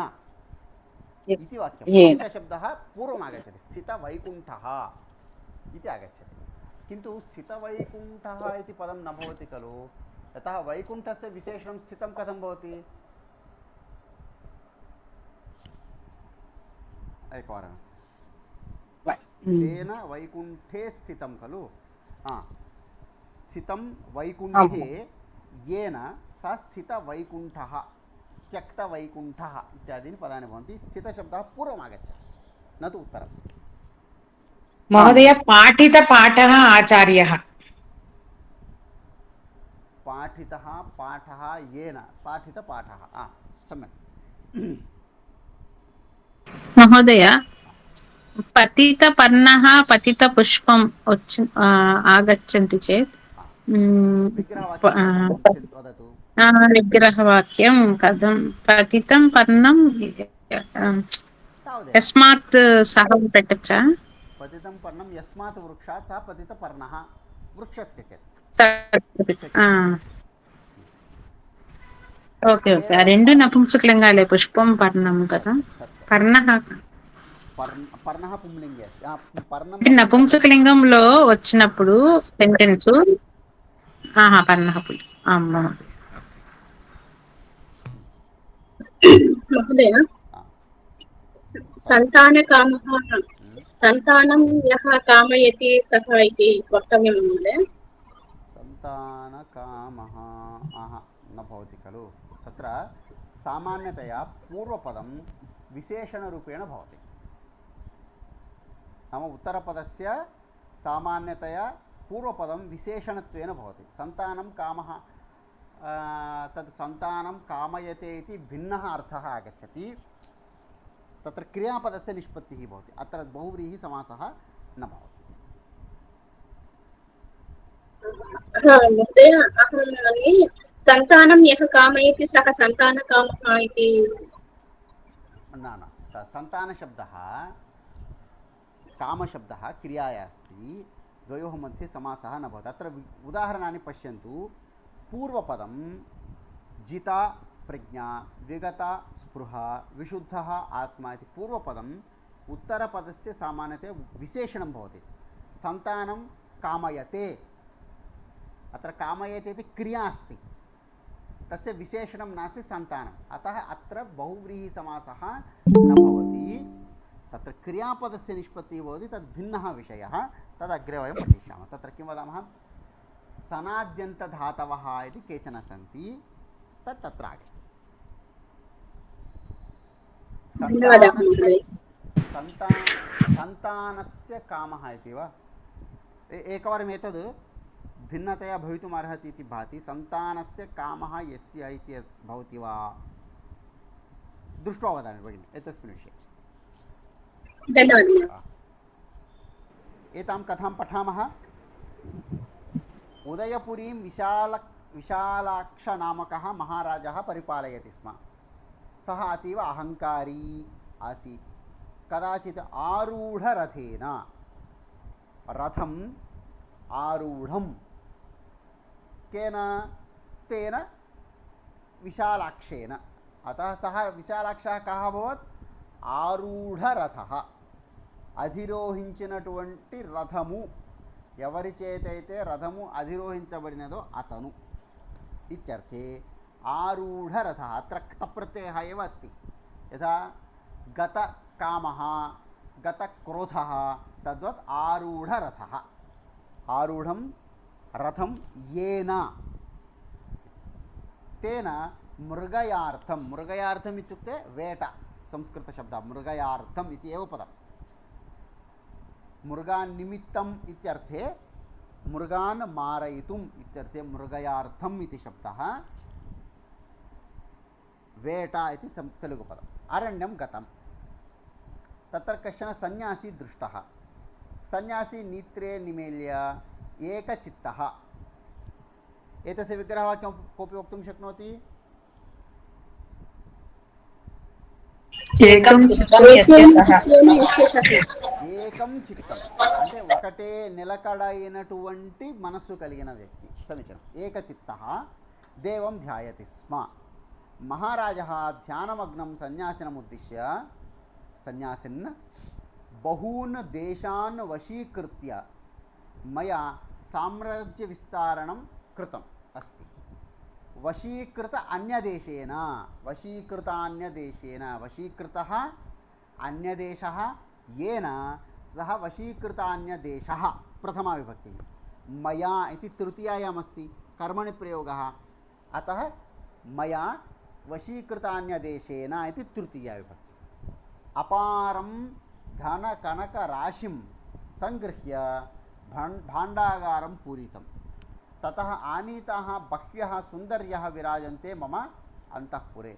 इति वाक्यं स्थितशब्दः पूर्वम् आगच्छति स्थितवैकुण्ठः इति आगच्छति किन्तु स्थितवैकुण्ठः इति पदं न भवति खलु यतः वैकुण्ठस्य विशेषणं स्थितं कथं भवति एकवारं तेन वैकुण्ठे स्थितं खलु स्थितं वैकुण्ठे येन स स्थितवैकुण्ठः त्यक्तवैकुण्ठः इत्यादीनि पदानि भवन्ति स्थितशब्दः पूर्वम् आगच्छति न तु उत्तरम् महोदय पाठितपाठः आचार्यः पाठितः पाठः येन पाठितपाठः सम्यक् महोदय पतितपर्णः पतितपुष्पम् आगच्छन्ति चेत् विग्रहवाक्यं कथं वदतु विग्रहवाक्यं कथं पतितं पर्णं तावदेव यस्मात् सह पठच्च पतितं पर्णं यस्मात् वृक्षात् सः पतितपर्णः वृक्षस्य चेत् ఓకే ఓకే ఆ రెండు నపుంసకలింగాలే పుష్పం పర్ణం కదా పర్ణః పర్ణః పుంలింగే అస్తి పర్ణం నపుంసకలింగంలో వచ్చినప్పుడు సెంటెన్స్ పర్ణః అమ్మా महोदय सन्तानकामः सन्तानं यः कामयति सः इति वक्तव्यं महोदय सन्तानकामः न भवति खलु तत्र सामान्यतया पूर्वपदं विशेषणरूपेण भवति नाम उत्तरपदस्य सामान्यतया पूर्वपदं विशेषणत्वेन भवति सन्तानं कामः तद् सन्तानं कामयते इति भिन्नः अर्थः आगच्छति तत्र क्रियापदस्य निष्पत्तिः भवति अत्र बहुव्रीहि समासः न भवति महोदय अहं मन्ये सन्तानं यः कामयति सः सन्तानकामः इति न सन्तानशब्दः कामशब्दः क्रियाया अस्ति द्वयोः मध्ये समासः न भवति अत्र उदाहरणानि पश्यन्तु पूर्वपदं जिता प्रज्ञा विगता स्पृहा विशुद्धः आत्मा इति पूर्वपदम् उत्तरपदस्य सामान्यतया विशेषणं भवति सन्तानं कामयते अत्र कामयते इति क्रिया अस्ति तस्य विशेषणं नास्ति सन्तानम् अतः अत्र बहुव्रीहिसमासः न भवति तत्र क्रियापदस्य निष्पत्तिः भवति तद् भिन्नः विषयः तदग्रे वयं पठिष्यामः तत्र किं वदामः सनाद्यन्तधातवः इति केचन सन्ति तत्र आगच्छति सन्तानस्य कामः इति वा एकवारम् एतद् भिन्नतया भवितुम् अर्हति इति भाति सन्तानस्य कामः यस्य इति भवति वा दृष्ट्वा वदामि भगिनि एतस्मिन् विषये धन्यवादः एतां कथां पठामः उदयपुरीं विशालाक्षनामकः महाराजः परिपालयति स्म सः अतीव अहङ्कारी आसीत् कदाचित् आरूढरथेन रथम् आरूढं केन तेन विशालाक्षेन अतः सः विशालाक्षः कः अभवत् आरूढरथः అధిరోహించినటువంటి రథము ఎవరి చేతైతే రథము అధిరోహించబడినదో అతను ఇత్యర్థే ఆరూఢరథ అత్ర క్తప్రత్యయः एव अस्ति यथा गतकामः गतक्रोधः तद्वत् आरूढरथः आरूढं रथं येन तेन मृगयार्थम् इत्युक्ते वेट संस्कृतशब्दः मृगयार्थम् इति एव पदम् मृगान्निमित्तम् इत्यर्थे मृगान् मारयितुम् इत्यर्थे मृगयार्थम् इति शब्दः वेटा इति तेलुगुपदम् अरण्यं गतं तत्र कश्चन सन्यासी दृष्टः सन्यासी नेत्रे निमील्य एकचित्तः एतस्य विग्रहवाक्यं कोऽपि वक्तुं शक्नोति ఏకం చిత్తం అంటే ఒకటే నిలకడైనటువంటి మనస్సు కలిగిన వ్యక్తి సమిచనం ఏకచిత్తః దేవం ధ్యాయతి స్మ మహారాజः ధ్యానమగ్నం సన్యాసినముద్దిశ్య సన్యాసిన్ బహూన్ దేశాన్ వశీకృత్య మయా సామ్రాజ్య విస్తారణం కృతం అస్తి వశీకృత అన్యదేశేన వశీకృతాన్యదేశేన వశీకృతः అన్యదేశः येन सः वशीकृतान्यदेशः प्रथमा विभक्तिः, मया इति तृतीयायामस्ति कर्मणि प्रयोगः, अतः मया वशीकृतान्यदेशेन इति तृतीया विभक्तिः। अपारं धनकनकराशिं सङ्गृह्य भाण्डागारं पूरितं, ततः आनीताः बह्व्यः सुन्दर्यः विराजन्ते मम अन्तःपुरे,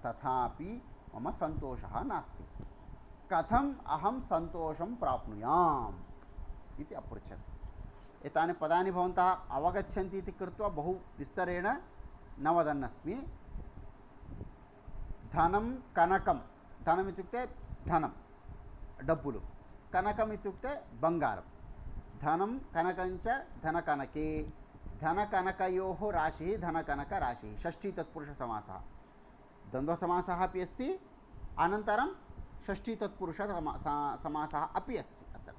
तथापि मम सन्तोषः नास्ति, कथम् अहं सन्तोषं प्राप्नुयाम् इति अपृच्छत्। एतानि पदानि भवन्तः अवगच्छन्ति इति कृत्वा बहु विस्तरेण न वदन्नस्मि। धनं कनकं, धनम् इत्युक्ते धनं डब्बुलु, कनकम् इत्युक्ते बङ्गारं, धनं कनकञ्च धनकनके, धनकनकयोः राशिः धनकनकराशिः, षष्ठी तत्पुरुषसमासः, द्वन्द्वसमासः अपि अस्ति, अनन्तरं षष्ठी तत्पुरुषसमासः अपि अस्ति। अत्र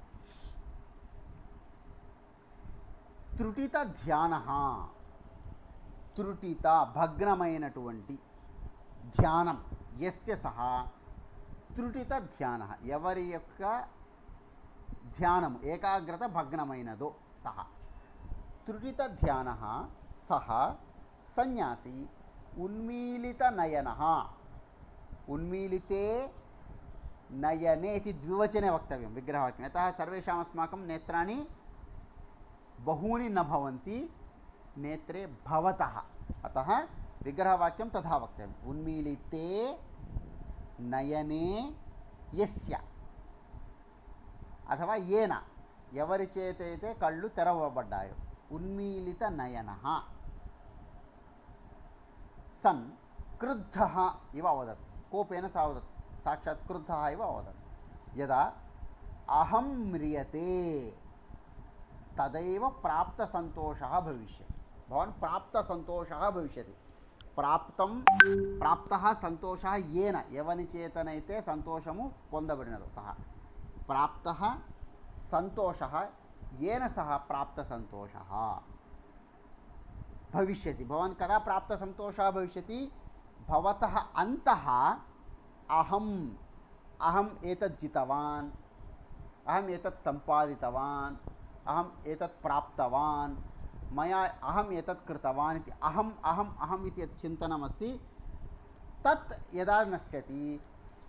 त्रुटितध्यानः, त्रुटित భగ్నమైనటువంటి ధ్యానం, యస్య సహ త్రుటిత ధ్యాన, ఎవరి యొక్క ధ్యానము ఏకాగ్రత భగ్నమైనదో సహ, త్రుటిత ధ్యాన సహ సన్యాసి ఉన్మీలిత నయన, ఉన్మీలితే నయనే इति द्विवचने वक्तव्यं विग्रहवाक्यं, यतः सर्वेषाम् अस्माकं नेत्राणि बहूनि न भवन्ति, नेत्रे भवतः, अतः विग्रहवाक्यं तथा वक्तव्यम्। उन्मीलिते नयने यस्य अथवा येन, ఎవరి చేతైతే కళ్ళు తెరవబడ్డాయో, ఉన్మీలిత నయనః సన్ క్రుద్ధः ఇవ అవదత్, కోపేన సావదత్, సాక్షాత్ క్రుద్ధः ఇవ అవదత్। యదా అహం మ్రియతే తదైవ ప్రాప్త సంతోషः భవిష్యతి, భవాన్ ప్రాప్త సంతోషः భవిష్యతి। ప్రాప్తం ప్రాప్తः సంతోషः येन, ఎవని చేతనైతే సంతోషము పొందబడినదో సహ, ప్రాప్తः సంతోషः येन सह प्राप्त संतोषः भविष्यति। भवान् कदा प्राप्त संतोषः भविष्यति? भवतः अन्तः अहम् अहम् एतत् जितवान्, अहम् एतत् सम्पादितवान्, अहम् एतत् प्राप्तवान्, मया अहम् एतत् कृतवान् इति अहम् अहम् अहम् इति यत् चिन्तनमस्ति तत् यदा नश्यति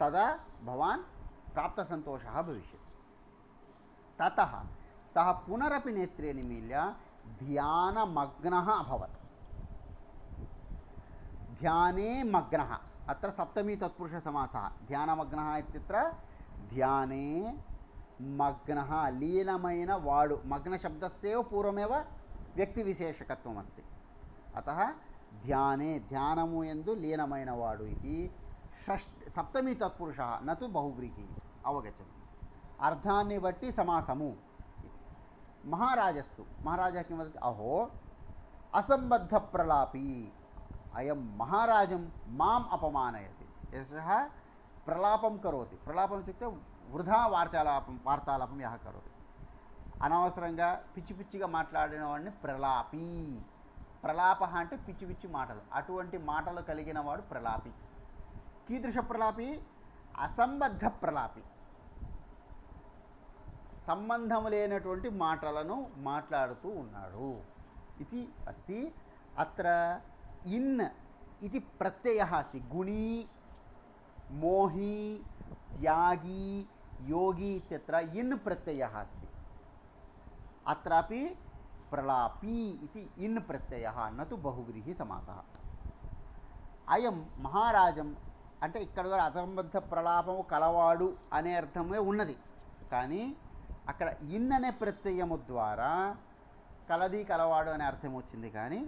तदा भवान् प्राप्तसन्तोषः भविष्यति। ततः सः पुनरपि नेत्रे निमील्य ध्यानमग्नः अभवत्। ध्याने मग्नः, अत्र सप्तमी तत्पुरुषसमासः। ध्यानमग्नः इत्यत्र ध्याने मग्नः, लीनమైన వాడు, मग्नशब्दस्यैव पूर्वमेव व्यक्तिविशेषकत्वमस्ति, अतः ध्याने ध्यानము యందు లీనమైన వాడు इति सप्तमी तत्पुरुषः, न तु बहुव्रीहिः। अवगच्छन्तु, अर्थाన్ని బట్టి समासము इति। महाराजस्तु, महाराजः किं वदति? अहो असम्बद्धप्रलापी अयं महाराजं माम् अपमानयति। यशः प्रलापं करोति, प्रलापम् इत्युक्ते వృధా వార్తాలాపం యహ కరోతి, అనవసరంగా పిచ్చి పిచ్చిగా మాట్లాడిన వాడిని ప్రలాపి, ప్రలాప అంటే పిచ్చి పిచ్చి మాటలు, అటువంటి మాటలు కలిగిన వాడు ప్రలాపి। కీదృశ ప్రలాపి? అసంబద్ధ ప్రలాపి, సంబంధం లేనటువంటి మాటలను మాట్లాడుతూ ఉన్నాడు ఇది అస్తి। అత్ర ఇన్ ఇది ప్రత్యయः अस्ति, గుణీ మోహీ त्यागी योगी इत्यत्र इन् प्रत्ययः अस्ति। अत्रापि प्रलापी इति इन् प्रत्ययः, न तु बहुव्रीहि समासः। अयं महाराजं అంటే ఇక్కడ కూడా అసంబద్ధ ప్రలాపము కలవాడు అనే అర్థమే ఉన్నది, కానీ అక్కడ ఇన్ అనే ప్రత్యయము ద్వారా కలది కలవాడు అనే అర్థం వచ్చింది, కానీ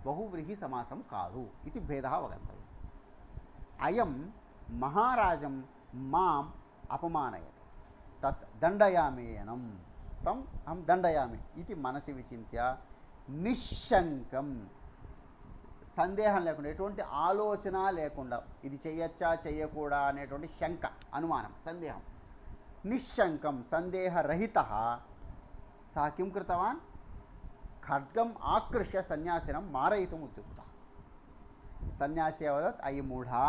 బహువ్రీహి సమాసం కాదు। ఇది భేదः అవగन्तవ్యం। అయం महाराजं माम् अपमानयत्, तत् दण्डयामेनं तं अहं दण्डयामि इति मनसि विचिन्त्य निश्शङ्कं, సందేహం లేకుండా, ఎటువంటి ఆలోచన లేకుండా, ఇది చేయొచ్చా చేయకూడదా అనేటువంటి శంక, అనుమానం, సందేహం, నిశ్శంకం సందేహరహితः సः किं कृतवान्? ఖడ్గम् ఆకృష్య సన్యాసినం మారయితుम् ఉద్యుక్తः। సన్యాసి అవదత్, అయి మూఢా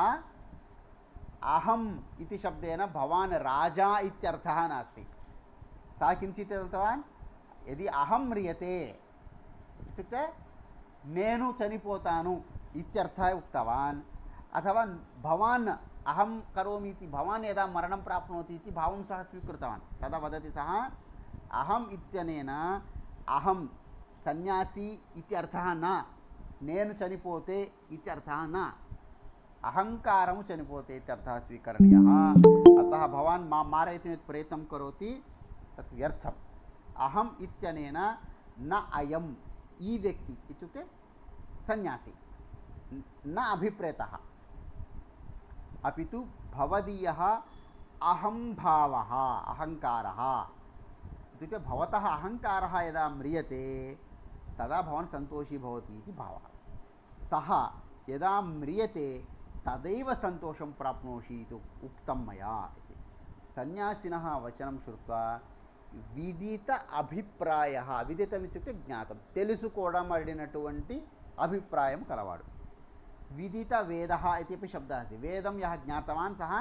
अहम् इति शब्देन भवान् राजा इत्यर्थः नास्ति, सः किं चिन्तितवान् यदि अहं म्रियते इत्युक्ते नेनु चनिपोतानु इत्यर्थः उक्तवान् अथवा भवान् अहं करोमि इति भवान् यदा मरणं प्राप्नोति इति भावं सः स्वीकृतवान् तदा वदति सः अहम् इत्यनेन अहं सन्यासी इत्यर्थः न नेनु चनिपोते इत्यर्थः न अहङ्कारं चनिपोते इत्यर्थः स्वीकरणीयः अतः भवान् मां मारयितुं प्रयत्नं करोति तत् व्यर्थम् अहम् इत्यनेन न अयम् ई व्यक्ति इत्युक्ते सन्यासी न अभिप्रेतः अपि तु भवदीयः अहंभावः अहङ्कारः इत्युक्ते भवतः अहङ्कारः यदा म्रियते तदा भवान् सन्तोषी भवति इति भावः सः यदा म्रियते तदैव सन्तोषं प्राप्नोषि इति उक्तं मया इति सन्यासिनः वचनं श्रुत्वा विदित अभिप्रायः विदितम् इत्युक्ते ज्ञातं तेलुसुकोडमडिनटुवंटि अभिप्रायं कलवाडु विदितवेदः इत्यपि शब्दः अस्ति वेदं यः ज्ञातवान् सः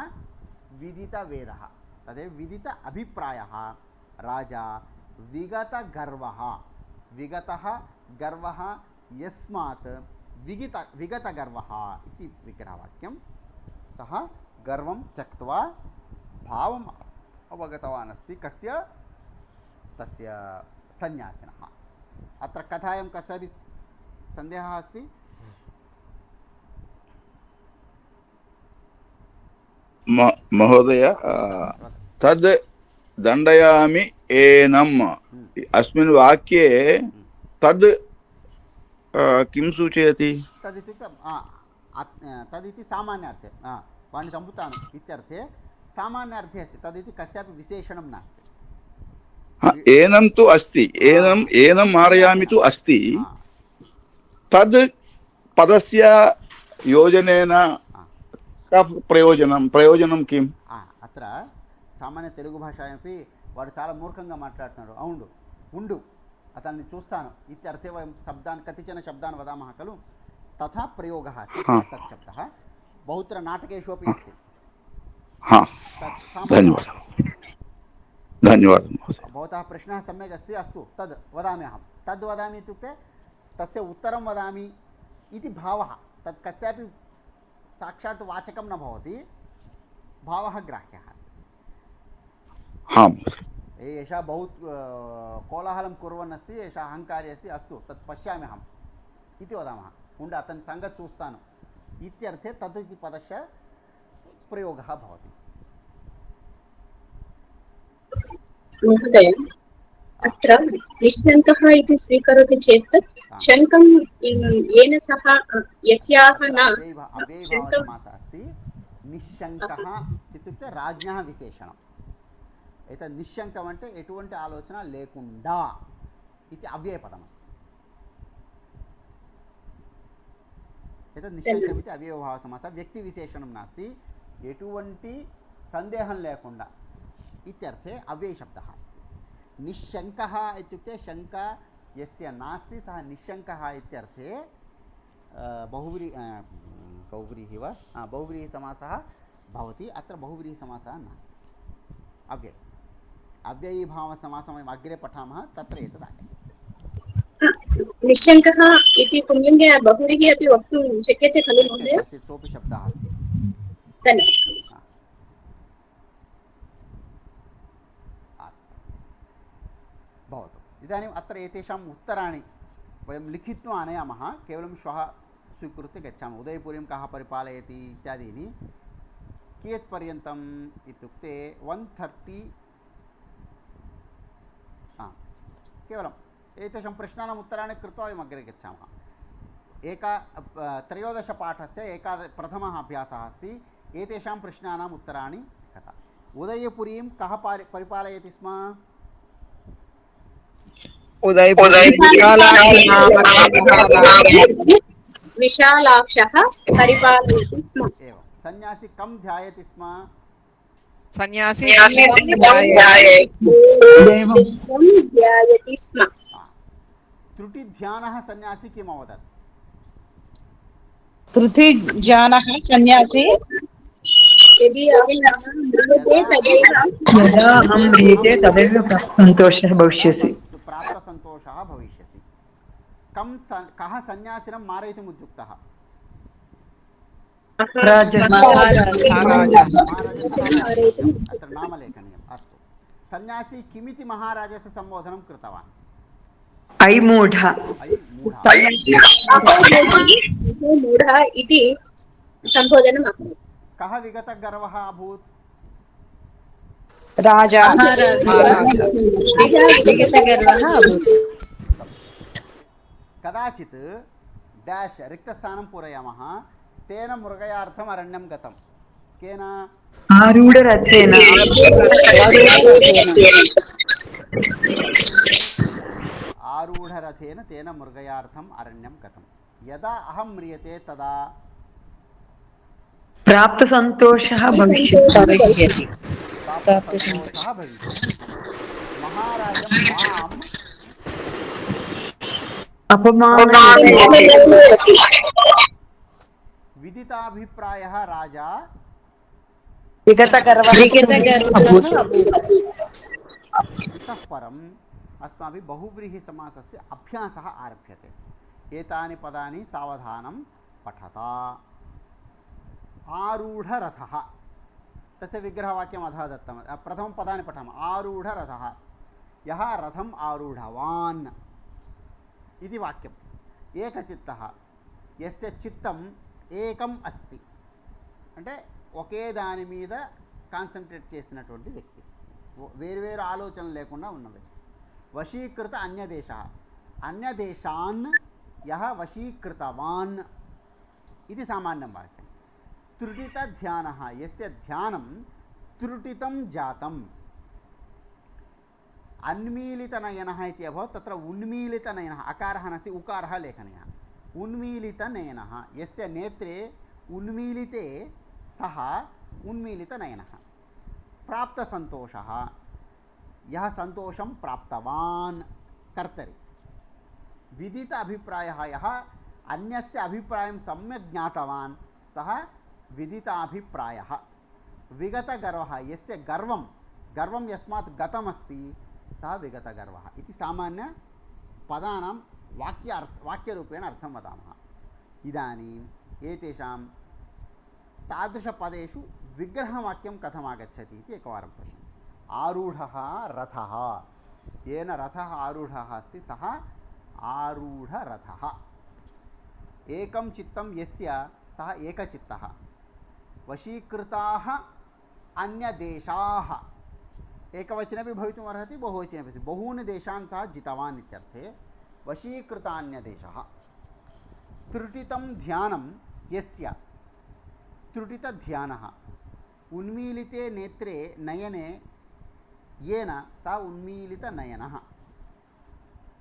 विदितवेदः तदेव विदित अभिप्रायः राजा विगतगर्वः विगतः गर्वः यस्मात् विगतगर्वः इति विग्रहवाक्यं सः गर्वं त्यक्त्वा भावम् अवगतवान् अस्ति कस्य तस्य सन्यासिनः अत्र कथायां कस्यापि सन्देहः अस्ति महोदय तद् दण्डयामि एनम् अस्मिन् वाक्ये तद् किं सूचयति तदित्युक्ते तदिति सामान्यार्थे वाणि चम्पुतानु इत्यर्थे सामान्यार्थे अस्ति तदिति कस्यापि विशेषणं नास्ति एनं तु अस्ति एनं मारयामि तु अस्ति तद् पदस्य योजनेन ప్రయోజనం किम् అత్ర సామాన్య తెలుగు భాషాయమపి వాడు చాలా మూర్ఖంగా మాట్లాడుతున్నాడు అవును ఉండు అతన్ని చూస్తాను ఇత్యర్థే వయం శబ్దాన్ కతిచన శబ్దాన్ వదామः खलु तथा प्रयोगः अस्ति तत् शब्दः बहुत्र नाटकेषु अपि अस्ति धन्यवादः भवतः प्रश्नः सम्यक् अस्ति अस्तु तद् वदामि अहं तद् वदामि इत्युक्ते तस्य उत्तरं वदामि इति भावः तत् कस्यापि साक्षात् वाचकं न भवति भावः ग्राह्यः एषः बहु कोलाहलं कुर्वन् अस्ति एषः अहङ्कारी अस्ति अस्तु तत् पश्यामि अहम् इति वदामः उण्ड अतन् सङ्गत् चूस्तानु इत्यर्थे तद् इति पदस्य प्रयोगः भवति महोदय अत्र निश्शङ्कः इति स्वीकरोति चेत् शङ्कं येन सह यस्याः न अव्ययीभावसमासः अस्ति निश्शङ्कः इत्युक्ते राज्ञः विशेषणम् एतत् निश्शङ्कम् అంటే ఎటువంటి ఆలోచన లేకుండా ఇది అవ్యయపదమస్తి एतत् निश्शङ्कम् इति अव्ययभावसमासः व्यक्तिविशेषणं नास्ति ఎటువంటి సందేహం లేకుండా इत्यर्थे अव्ययशब्दः अस्ति निश्शङ्कः इत्युक्ते शङ्का यस्य नास्ति सः निश्शङ्कः इत्यर्थे बहुव्रीहि वा बहुव्रीहिसमासः भवति अत्र बहुव्रीहिसमासः नास्ति अव्ययीभावसमासं वयम् अग्रे पठामः तत्र एतत् आगच्छति निश्शङ्कः इति पुंलिङ्गे बहुव्रीहि अपि वक्तुं शक्यते खलु महोदय सोऽपि शब्दः अस्ति धन्यवादः भवतु इदानीम् अत्र एतेषाम् उत्तराणि वयं लिखित्वा आनयामः केवलं श्वः स्वीकृत्य गच्छामः उदयपुरीं कः परिपालयति इत्यादीनि कियत्पर्यन्तम् इत्युक्ते 130 केवलम् एतेषां प्रश्नानाम् उत्तराणि कृत्वा वयम् अग्रे गच्छामः त्रयोदशपाठस्य प्रथमः अभ्यासः अस्ति एतेषां प्रश्नानाम् उत्तराणि कथा उदयपुरीं कः परिपालयति स्म विशालाक्षः परिपालयति स्म एवं सन्यासी कं ध्यायति स्म सन्यासी ध्यायति स्म त्रुटिध्यानः सन्यासी किम् अवदत् त्रुटिध्यानः सन्यासी यदि अहं मृणुते तदेव यदा अहं म्रियते तदैव सन्तोषः भविष्यसि। प्राप्तसन्तोषः भविष्यसि। कः सन्न्यासिनं मारयितुम् उद्युक्तः? अत्र नामलेखनीयम्। अस्तु, सन्न्यासी किमिति महाराजस्य सम्बोधनं कृतवान्? ऐ मूढ। मूढः इति सम्बोधनम् अकरोत्। कः विगतगर्वः अभूत्? राजा। विगतगर्वः अभूत्। कदाचित् डैश् रिक्तस्थानं पूरयामः। तेन मृगयार्थम् अरण्यं गतं। केन? आरूढरथेन। आरूढरथेन तेन मृगयार्थम् अरण्यं गतं। यदा अहं म्रियते तदा प्राप्तसन्तोषः भविष्यति। प्राप्तसन्तोषः भविष्यति। महाराजं माम् विदिताभिप्रायः राजा विगतगर्वः अभूत्। इतः परम् अस्माभिः बहुव्रीहिसमासस्य अभ्यासः आरभ्यते। एतानि पदानि सावधानं पठता। आरूढरथः, तस्य विग्रहवाक्यम् अधः दत्तं। प्रथमं पदानि पठामः। आरूढरथः, यः रथम् आरूढवान् इति वाक्यम्। एकचित्तः, यस्य चित्तम् ఏకం అస్తి, అంటే ఒకే దాని మీద కాన్సన్ట్రేట్ చేసినటువంటి వ్యక్తి, వేరువేరు ఆలోచనలు లేకుండా ఉన్న వ్యక్తి. వశీకృత అన్యదేశ, అన్యదేశాన్ యః వశీకృతవాన్ ఇది సామాన్యం వాక్యం. త్రుటిత ధ్యానః, యస్య ధ్యానం త్రుటితం జాతం. अन्मीलितनयनः इति अभवत्, तत्र उन्मीलितनयनः, अकारः नास्ति उकारः लेखनीयः. उन्मीलितनयनः, यस्य नेत्रे उन्मीलिते सः उन्मीलितनयनः. प्राप्तसन्तोषः, यः सन्तोषं प्राप्तवान् कर्तरि. विदित अभिप्रायः, यः अन्यस्य अभिप्रायं सम्यक् ज्ञातवान् सः विदिताभिप्रायः. विगतगर्वः, यस्य गर्वं यस्मात् गतमस्ति सः विगतगर्वः इति सामान्य पदानां वाक्यरूपेण अर्थं वदामः. इदानीम् एतेषां तादृशपदेषु विग्रहवाक्यं कथमागच्छति इति एकवारं पश्यन्तु. आरूढः रथः, येन रथः आरूढः अस्ति सः आरूढरथः. एकं चित्तं यस्य सः एकचित्तः. वशीकृताः अन्यदेशाः, एकवचनेपि भवितुम् अर्हति, बहुवचनेपि. बहून् देशान् सः जितवान् इत्यर्थे वशीकृतान्यदेशः. त्रुटितं ध्यानं यस्य, त्रुटितध्यानः, उन्मीलिते नेत्रे नयने येन सः उन्मीलितनयनः.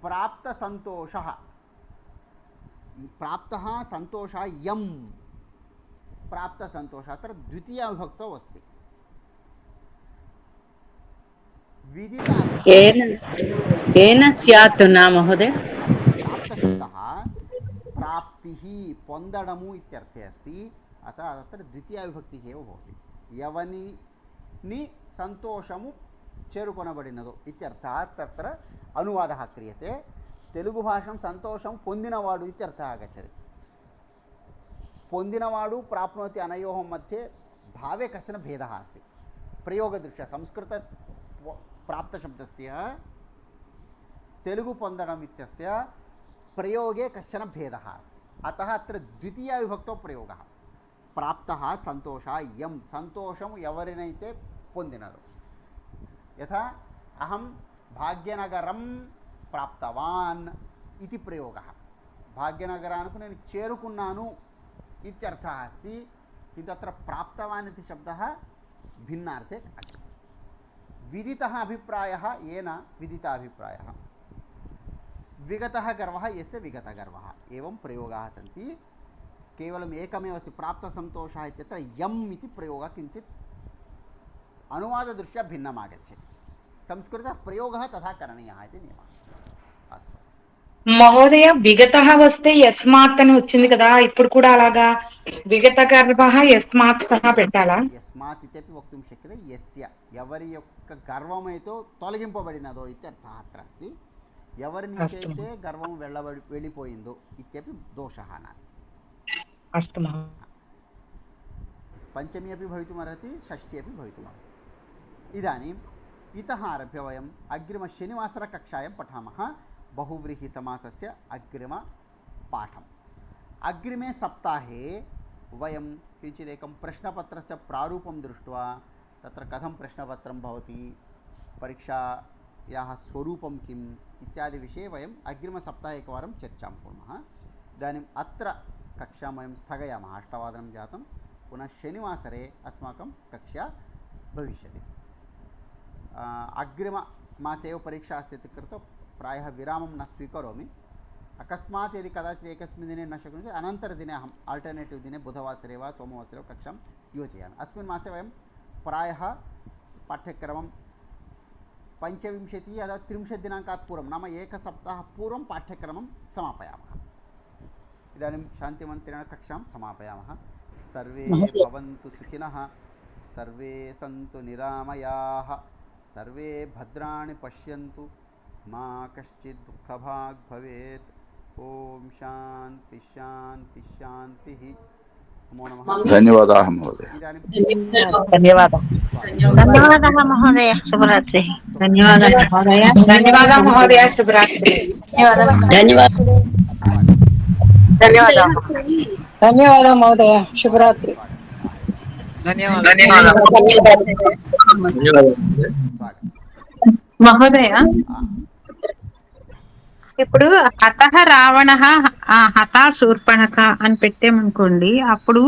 प्राप्तसन्तोषः, प्राप्तः सन्तोषः यं प्राप्तसन्तोषः, अत्र द्वितीयाविभक्तौ अस्ति. येन स्यात् न महोदय. प्राप्तशब्दः प्राप्तिः పొందడము इत्यर्थे अस्ति. अतः अत्र द्वितीयाविभक्तिः एव भवति. ఎవని సంతోషము చేరుకొనబడినదో ఇత్యర్థः तत्र अनुवादः क्रियते. తెలుగు భాషం సంతోషం పొందినవాడు ఇత్యర్థः आगच्छति. పొందినవాడు प्राप्नोति अनयोः मध्ये भावे कश्चन भेदः अस्ति. प्रयोगदृष्ट्या संस्कृत प्राप्तशब्दस्य तेलुगु పొందడం इत्यस्य प्रयोगे कश्चन भेदः अस्ति. अतः अत्र द्वितीयाविभक्तौ प्रयोगः. प्राप्तः सन्तोषः यं, सन्तोषं ఎవరినైతే పొందినదో. यथा अहं भाग्यनगरं प्राप्तवान् इति प्रयोगः. भाग्यनगराనికి నేను చేరుకున్నాను इत्यर्थः अस्ति, किन्तु अत्र प्राप्तवान् इति शब्दः भिन्नार्थे आगच्छति. विदितः अभिप्रायः येन विदिताभिप्रायः. विगतः गर्वः यस्य विगतगर्वः. एवं प्रयोगाः सन्ति. केवलम् एकमेव अस्ति, प्राप्तसन्तोषः इत्यत्र यम् इति प्रयोगः किञ्चित् अनुवाददृष्ट्या भिन्नम् आगच्छति. संस्कृतः प्रयोगः तथा करणीयः इति नियमः. अस्तु మహోదయ, విగతః వస్తే యస్మాత్ అని వచ్చింది కదా, ఇప్పుడు కూడా అలాగా విగత గర్భః యస్మాత్ సహా పెట్టాలా? यस्मात् తస్మాత్ ఇత్యపి వక్తుం శక్యతే యస్య ఎవరి యొక్క గర్వమైతో తొలగింపబడినదో ఇత్యర్థः అత్ర అస్తి ఎవరి నుంచి అయితే గర్వం వెళ్ళిపోయిందో ఇత్యపి దోషः నాస్తి. अस्तु महोदय. పంచమి अपि भवितुमर्हति షష్ఠి अपि भवितुमर्हति. इदानीम् इतः आरभ्य वयम् अग्रिमशनिवासरकक्षायां पठामः बहुव्रीहिसमासस्य अग्रिमपाठम्. अग्रिमे सप्ताहे वयं किञ्चिदेकं प्रश्नपत्रस्य प्रारूपं दृष्ट्वा तत्र कथं प्रश्नपत्रं भवति, परीक्षायाः स्वरूपं किम् इत्यादि विषये वयम् अग्रिमसप्ताहे एकवारं चर्चां कुर्मः. इदानीम् अत्र कक्षां वयं स्थगयामः. 8:00 जातं. पुनः शनिवासरे अस्माकं कक्षा भविष्यति. अग्रिममासे एव परीक्षा अस्ति इति कृत्वा प्रायः विरामं न स्वीकरोमि. अकस्मात् यदि कदाचित् एकस्मिन् दिने न शक्नोमि चेत् अनन्तरदिने अहम् आल्टर्नेटिव् दिने बुधवासरे वा सोमवासरे वा कक्षां योजयामि. अस्मिन् मासे वयं प्रायः पाठ्यक्रमं 25 अथवा 30 दिनाङ्कात् पूर्वं नाम एकसप्ताहात् पूर्वं पाठ्यक्रमं समापयामः. इदानीं शान्तिमन्त्रेण कक्षां समापयामः. सर्वे भवन्तु सुखिनः, सर्वे सन्तु निरामयाः, सर्वे भद्राणि पश्यन्तु, मा कश्चित् दुःखभाग् भवेत्. ओम शांति शांति शांतिः. नमो नमः. धन्यवादाः महोदय. धन्यवादः. धन्यवादः महोदय. शुभरात्रिः. धन्यवादः महोदय. धन्यवादः महोदय. शुभरात्रिः. धन्यवादः. धन्यवादः. धन्यवादः महोदय. शुभरात्रिः. ధన్యవాదాలు. మహోదయ, ఇప్పుడు హతః రావణ హతా శూర్పణఖ అని పెట్టామనుకోండి, అప్పుడు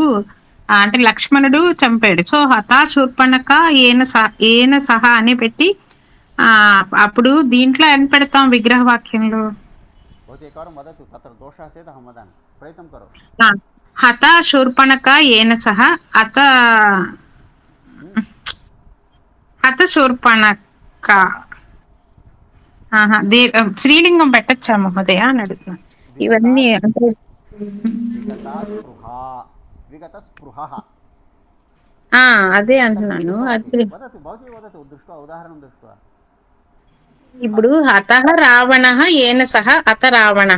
అంటే లక్ష్మణుడు చంపాడు. సో హతా శూర్పణఖ ఏన సహ అని పెట్టి అప్పుడు దీంట్లో అని పెడతాం విగ్రహ వాక్యంలో. హత శూర్పణఖ ఏన సహ హత శూర్పణఖ శ్రీలింగం పెట్టచ్చా మహోదయ అని అడుగుతున్నా. ఇవన్నీ అదే అంటున్నాను. అది ఇప్పుడు హతః రావణ ఏన సహ అత రావణ,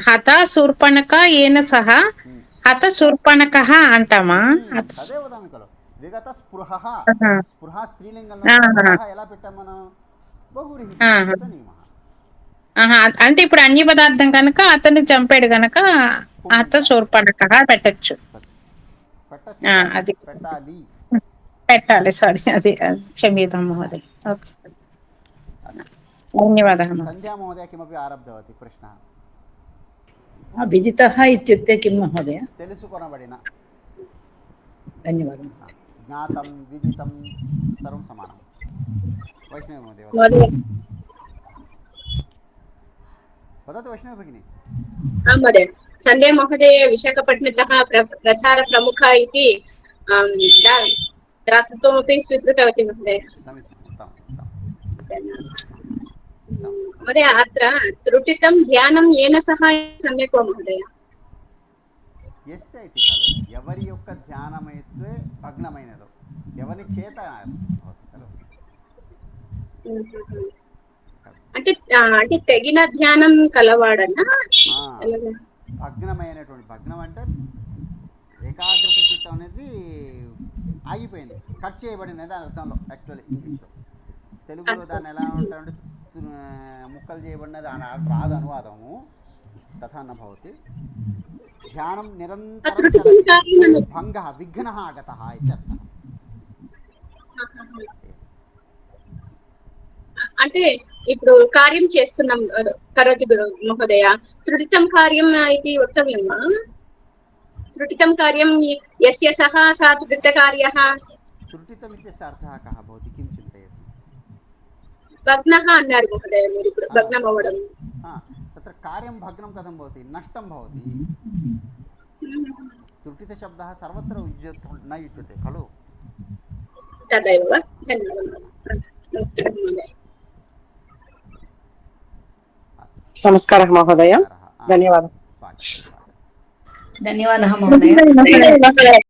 హత శూర్పణఖ ఏన సహ హత శూర్పణఖ అంటామా? విగత స్పృహ స్పృహ స్త్రీలింగంలో ఎలా పెట్టాం మనం? అంటే ఇప్పుడు అన్య పదార్థం కనుక అతన్ని చంపాడు కనుక హత శూర్పణఖ పెట్టచ్చు. అది పెట్టాలి. సారీ, అది క్షమ్యతాం మహోదయ. ఓకే, ధన్యవాదాः. సంధ్యా మహోదయ కిమపి ఆరబ్ధవతి ప్రశ్న. విదితః ఇత్యుక్తే కిం మహోదయ? తెలుసుకొనబడిన. ధన్యవాదాలు. ज्ञातं विदितं सर्वं समानं. वैष्णवी महोदय वदतु. वैष्णवी भगिनी. महोदय, सन्ध्या महोदय विशाखपट्टणतः प्रचारप्रमुख इति दातृत्वमपि स्वीकृतवती महोदय. महोदय, अत्र त्रुटितं ध्यानं येन सह सम्यक् वा महोदय? यस्य इति खलु ఎవరి యొక్క ధ్యానమైతే భగ్నమైనదో ఎవరి చేత ఖలు. అంటే అంటే తగిన ధ్యానం కలవాడన్నా భగ్నమైనటువంటి, భగ్నం అంటే ఏకాగ్రత చిత్తం అనేది ఆగిపోయింది, కట్ చేయబడినది దాని అర్థంలో. యాక్చువల్లీ ఇంగ్లీష్లో, తెలుగులో దాన్ని ఎలా ఉంటాయంటే ముక్కలు చేయబడినది రాదు అనువాదము. తథా న భవతి. ధ్యానం నిరంతరం చలతి, భంగః విఘ్నః ఆగతః ఇత్యర్థः. అంటే ఇప్పుడు కార్యం చేస్తున్నాం కరోతి గురు మహోదయ, త్రుటితం కార్యం ఇది వక్తవ్యం వా? త్రుటితం కార్యం యస్య సహ సా త్రుటితకార్యః. త్రుటితం ఇత్యస్య అర్థः కः భవతి? కిం చింతయతి? భగ్నః అన్నారు మహోదయ మీరు. ఇప్పుడు భగ్నం అవ్వడం, तत्र कार्यं भग्नं कथं भवति? नष्टं भवति. त्रुटितशब्दः सर्वत्र न युज्यते खलु. तदैव वा? धन्यवादः. नमस्कारः महोदय. धन्यवादः. ధన్యవాదాः మహోదయ.